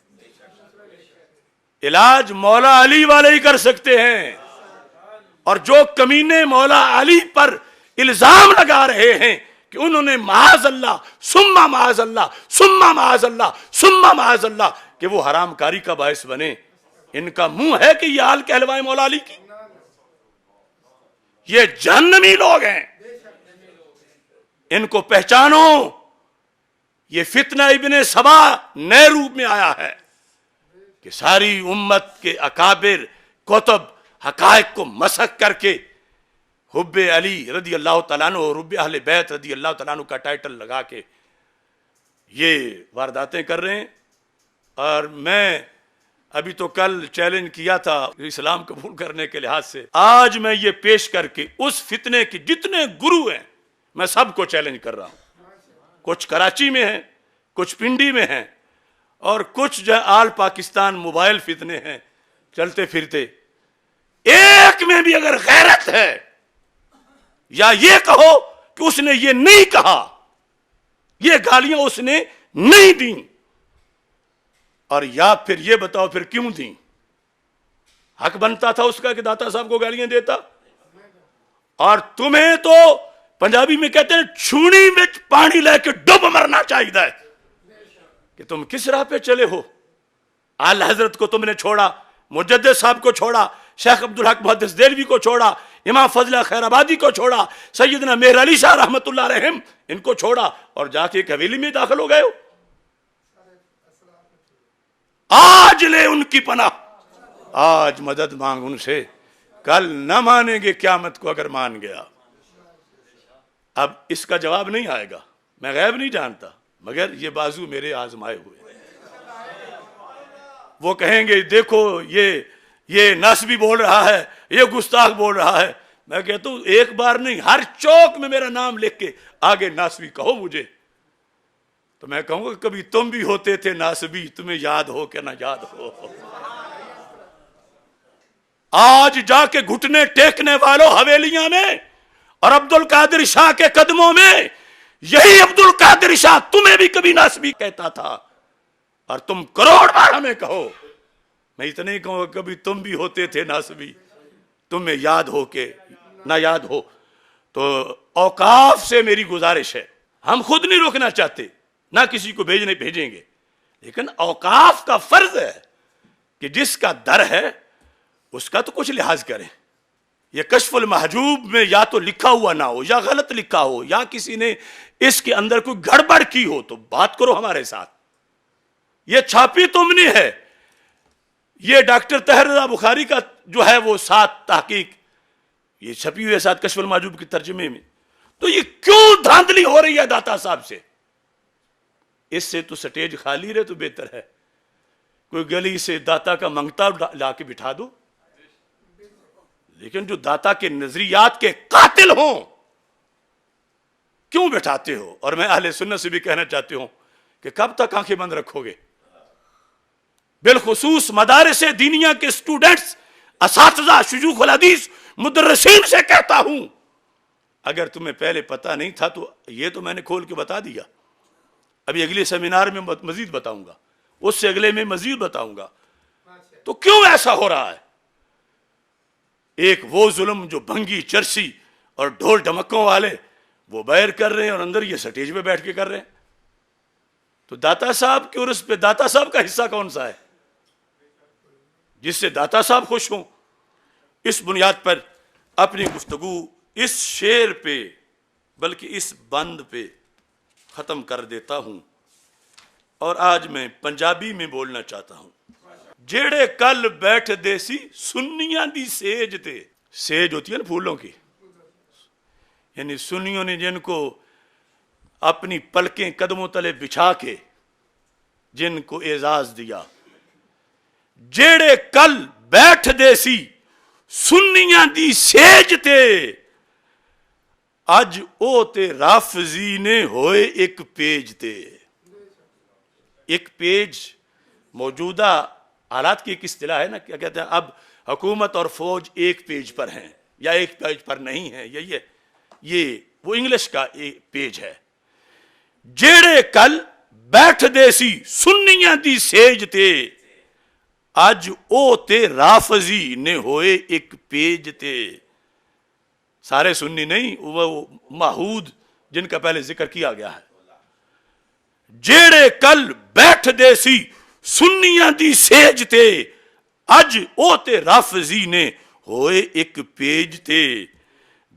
علاج مولا علی والے ہی کر سکتے ہیں، اور جو کمینے مولا علی پر الزام لگا رہے ہیں کہ انہوں نے معاذ اللہ ثم معاذ اللہ ثم معاذ اللہ ثم معاذ اللہ کہ وہ حرام کاری کا باعث بنے، ان کا منہ ہے کہ یہ حال کہلوائے مولا علی کی؟ یہ جہنمی لوگ ہیں، ان کو پہچانو۔ یہ فتنہ ابن سبا نئے روپ میں آیا ہے کہ ساری امت کے اکابر کتب حقائق کو مسخ کر کے حب علی رضی اللہ تعالیٰ عنہ اور حب اہل بیت رضی اللہ تعالیٰ عنہ کا ٹائٹل لگا کے یہ وارداتیں کر رہے ہیں۔ اور میں ابھی تو کل چیلنج کیا تھا اسلام قبول کرنے کے لحاظ سے، آج میں یہ پیش کر کے اس فتنے کے جتنے گرو ہیں میں سب کو چیلنج کر رہا ہوں، کچھ کراچی میں ہیں، کچھ پنڈی میں ہیں، اور کچھ جو آل پاکستان موبائل فتنے ہیں چلتے پھرتے، ایک میں بھی اگر غیرت ہے یا یہ کہو کہ اس نے یہ نہیں کہا، یہ گالیاں اس نے نہیں دیں، اور یا پھر یہ بتاؤ پھر کیوں دیں؟ حق بنتا تھا اس کا کہ داتا صاحب کو گالیاں دیتا؟ اور تمہیں تو پنجابی میں کہتے ہیں چھونی وچ پانی لے کے ڈب مرنا چاہیے کہ تم کس راہ پہ چلے ہو۔ اعلی حضرت کو تم نے چھوڑا، مجدد صاحب کو چھوڑا، شیخ عبدالحق محدث دہلوی کو چھوڑا، امام فضلہ خیر آبادی کو چھوڑا، سیدنا مہر علی شاہ رحمت اللہ علیہم ان کو چھوڑا، اور جا کے ایک حویلی میں داخل ہو گئے ہو۔ آج لے ان کی پناہ، آج مدد مانگ ان سے، کل نہ مانیں گے قیامت کو اگر مان گیا۔ اب اس کا جواب نہیں آئے گا، میں غیب نہیں جانتا، مگر یہ بازو میرے آزمائے ہوئے۔ وہ کہیں گے دیکھو یہ ناسبی بول رہا ہے، یہ گستاخ بول رہا ہے۔ میں کہتا ہوں ایک بار نہیں، ہر چوک میں میرا نام لکھ کے آگے ناسبی کہو مجھے، تو میں کہوں گا کبھی تم بھی ہوتے تھے ناسبی، تمہیں یاد ہو کہ نہ یاد ہو۔ آج جا کے گھٹنے ٹیکنے والوں حویلیاں میں اور عبد القادر شاہ کے قدموں میں، یہی عبد القادر شاہ تمہیں بھی کبھی ناسبی کہتا تھا، اور تم کروڑ بار ہمیں کہو، میں اتنے ہی کہوں کبھی تم بھی ہوتے تھے ناسبی، تمہیں یاد ہو کہ نہ یاد ہو۔ تو اوقاف سے میری گزارش ہے، ہم خود نہیں روکنا چاہتے، نہ کسی کو بھیجیں گے، لیکن اوقاف کا فرض ہے کہ جس کا در ہے اس کا تو کچھ لحاظ کریں۔ یہ کشف المحجوب میں یا تو لکھا ہوا نہ ہو، یا غلط لکھا ہو، یا کسی نے اس کے اندر کوئی گڑبڑ کی ہو تو بات کرو ہمارے ساتھ۔ یہ چھاپی تم نے ہے، یہ ڈاکٹر طاہر رضا بخاری کا جو ہے وہ 7 تحقیق یہ چھپی ہوئی ہے 7 کشف المحجوب کے ترجمے میں. تو یہ کیوں دھاندلی ہو رہی ہے داتا صاحب سے؟ اس سے تو سٹیج خالی رہے تو بہتر ہے. کوئی گلی سے داتا کا منگتا لا کے بٹھا دو. لیکن جو داتا کے نظریات کے قاتل ہوں کیوں بٹھاتے ہو؟ اور میں اہل سنت سے بھی کہنا چاہتی ہوں کہ کب تک آنکھیں بند رکھو گے؟ بالخصوص مدارس دینیہ کے اسٹوڈنٹس، اساتذہ، شیوخ الحدیث، مدرسین سے کہتا ہوں، اگر تمہیں پہلے پتہ نہیں تھا تو یہ تو میں نے کھول کے بتا دیا. ابھی اگلے سیمینار میں مزید بتاؤں گا، اس سے اگلے میں مزید بتاؤں گا. تو کیوں ایسا ہو رہا ہے؟ ایک وہ ظلم جو بھنگی چرسی اور ڈھول ڈمکوں والے وہ باہر کر رہے ہیں اور اندر یہ سٹیج پہ بیٹھ کے کر رہے ہیں. تو داتا صاحب کے عرس پہ داتا صاحب کا حصہ کون سا ہے جس سے داتا صاحب خوش ہوں؟ اس بنیاد پر اپنی گفتگو اس شعر پہ بلکہ اس بند پہ ختم کر دیتا ہوں. اور آج میں پنجابی میں بولنا چاہتا ہوں. جیڑے کل بیٹھ دیسی سنیاں دی سیج تے. سیج ہوتی ہے نا پھولوں کی، یعنی سنیوں نے جن کو اپنی پلکیں قدموں تلے بچھا کے جن کو اعزاز دیا. جیڑے کل بیٹھ دیسی سنیاں دی سیج تے اج او تے رافضی نے ہوئے ایک پیج تے. ایک پیج موجودہ حالات کی ایک اصطلاح ہے نا، کیا کہتے ہیں، اب حکومت اور فوج ایک پیج پر ہیں یا ایک پیج پر نہیں ہیں. یہ وہ انگلش کا ایک پیج ہے. جیڑے کل بیٹھ دیسی سنیاں دی سیج تے اج او تے رافضی نے ہوئے ایک پیج تے. سارے سنی نہیں، وہ ماحود جن کا پہلے ذکر کیا گیا ہے. جیڑے کل بیٹھ دیسی سنیاں دی سیج تے اج او تے رافضی نے ہوئے ایک پیج تے.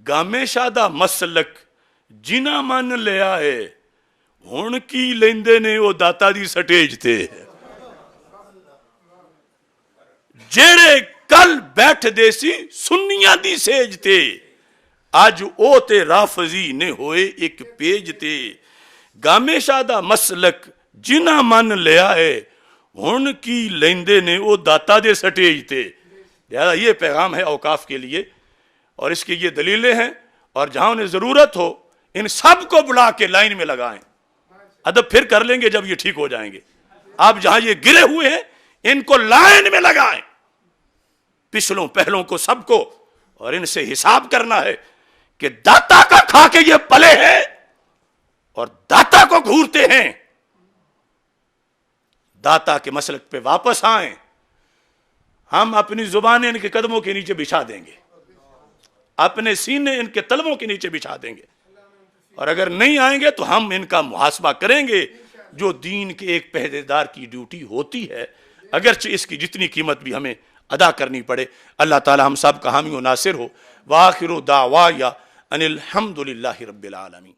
گامے شادہ مسلک جنہ من لیا ہے ہن کی لیندے نے او داتا دی سٹیج تے. جیڑے کل بیٹھ دیسی سنیاں دی سیج تے اج او تے رافضی نے ہوئے ایک پیج تے. گامے شادہ مسلک جنہ من لیا ہے ہن کی لیندے نے او داتا دے سٹیج تے. لہذا یہ پیغام ہے اوقاف کے لیے اور اس کی یہ دلیلیں ہیں. اور جہاں انہیں ضرورت ہو ان سب کو بلا کے لائن میں لگائیں. ادب پھر کر لیں گے جب یہ ٹھیک ہو جائیں گے. آپ جہاں یہ گرے ہوئے ہیں ان کو لائن میں لگائیں، پچھلوں پہلوں کو سب کو. اور ان سے حساب کرنا ہے کہ داتا کا کھا کے یہ پلے ہیں اور داتا کو گھورتے ہیں. داتا کے مسلک پہ واپس آئیں. ہم اپنی زبانیں ان کے قدموں کے نیچے بچھا دیں گے، اپنے سینے ان کے تلووں کے نیچے بچھا دیں گے. اور اگر نہیں آئیں گے تو ہم ان کا محاسبہ کریں گے جو دین کے ایک پہرے دار کی ڈیوٹی ہوتی ہے، اگرچہ اس کی جتنی قیمت بھی ہمیں ادا کرنی پڑے. اللہ تعالی ہم سب کا حامی و ناصر ہو. وآخر دعوایا ان الحمد للہ رب العالمین.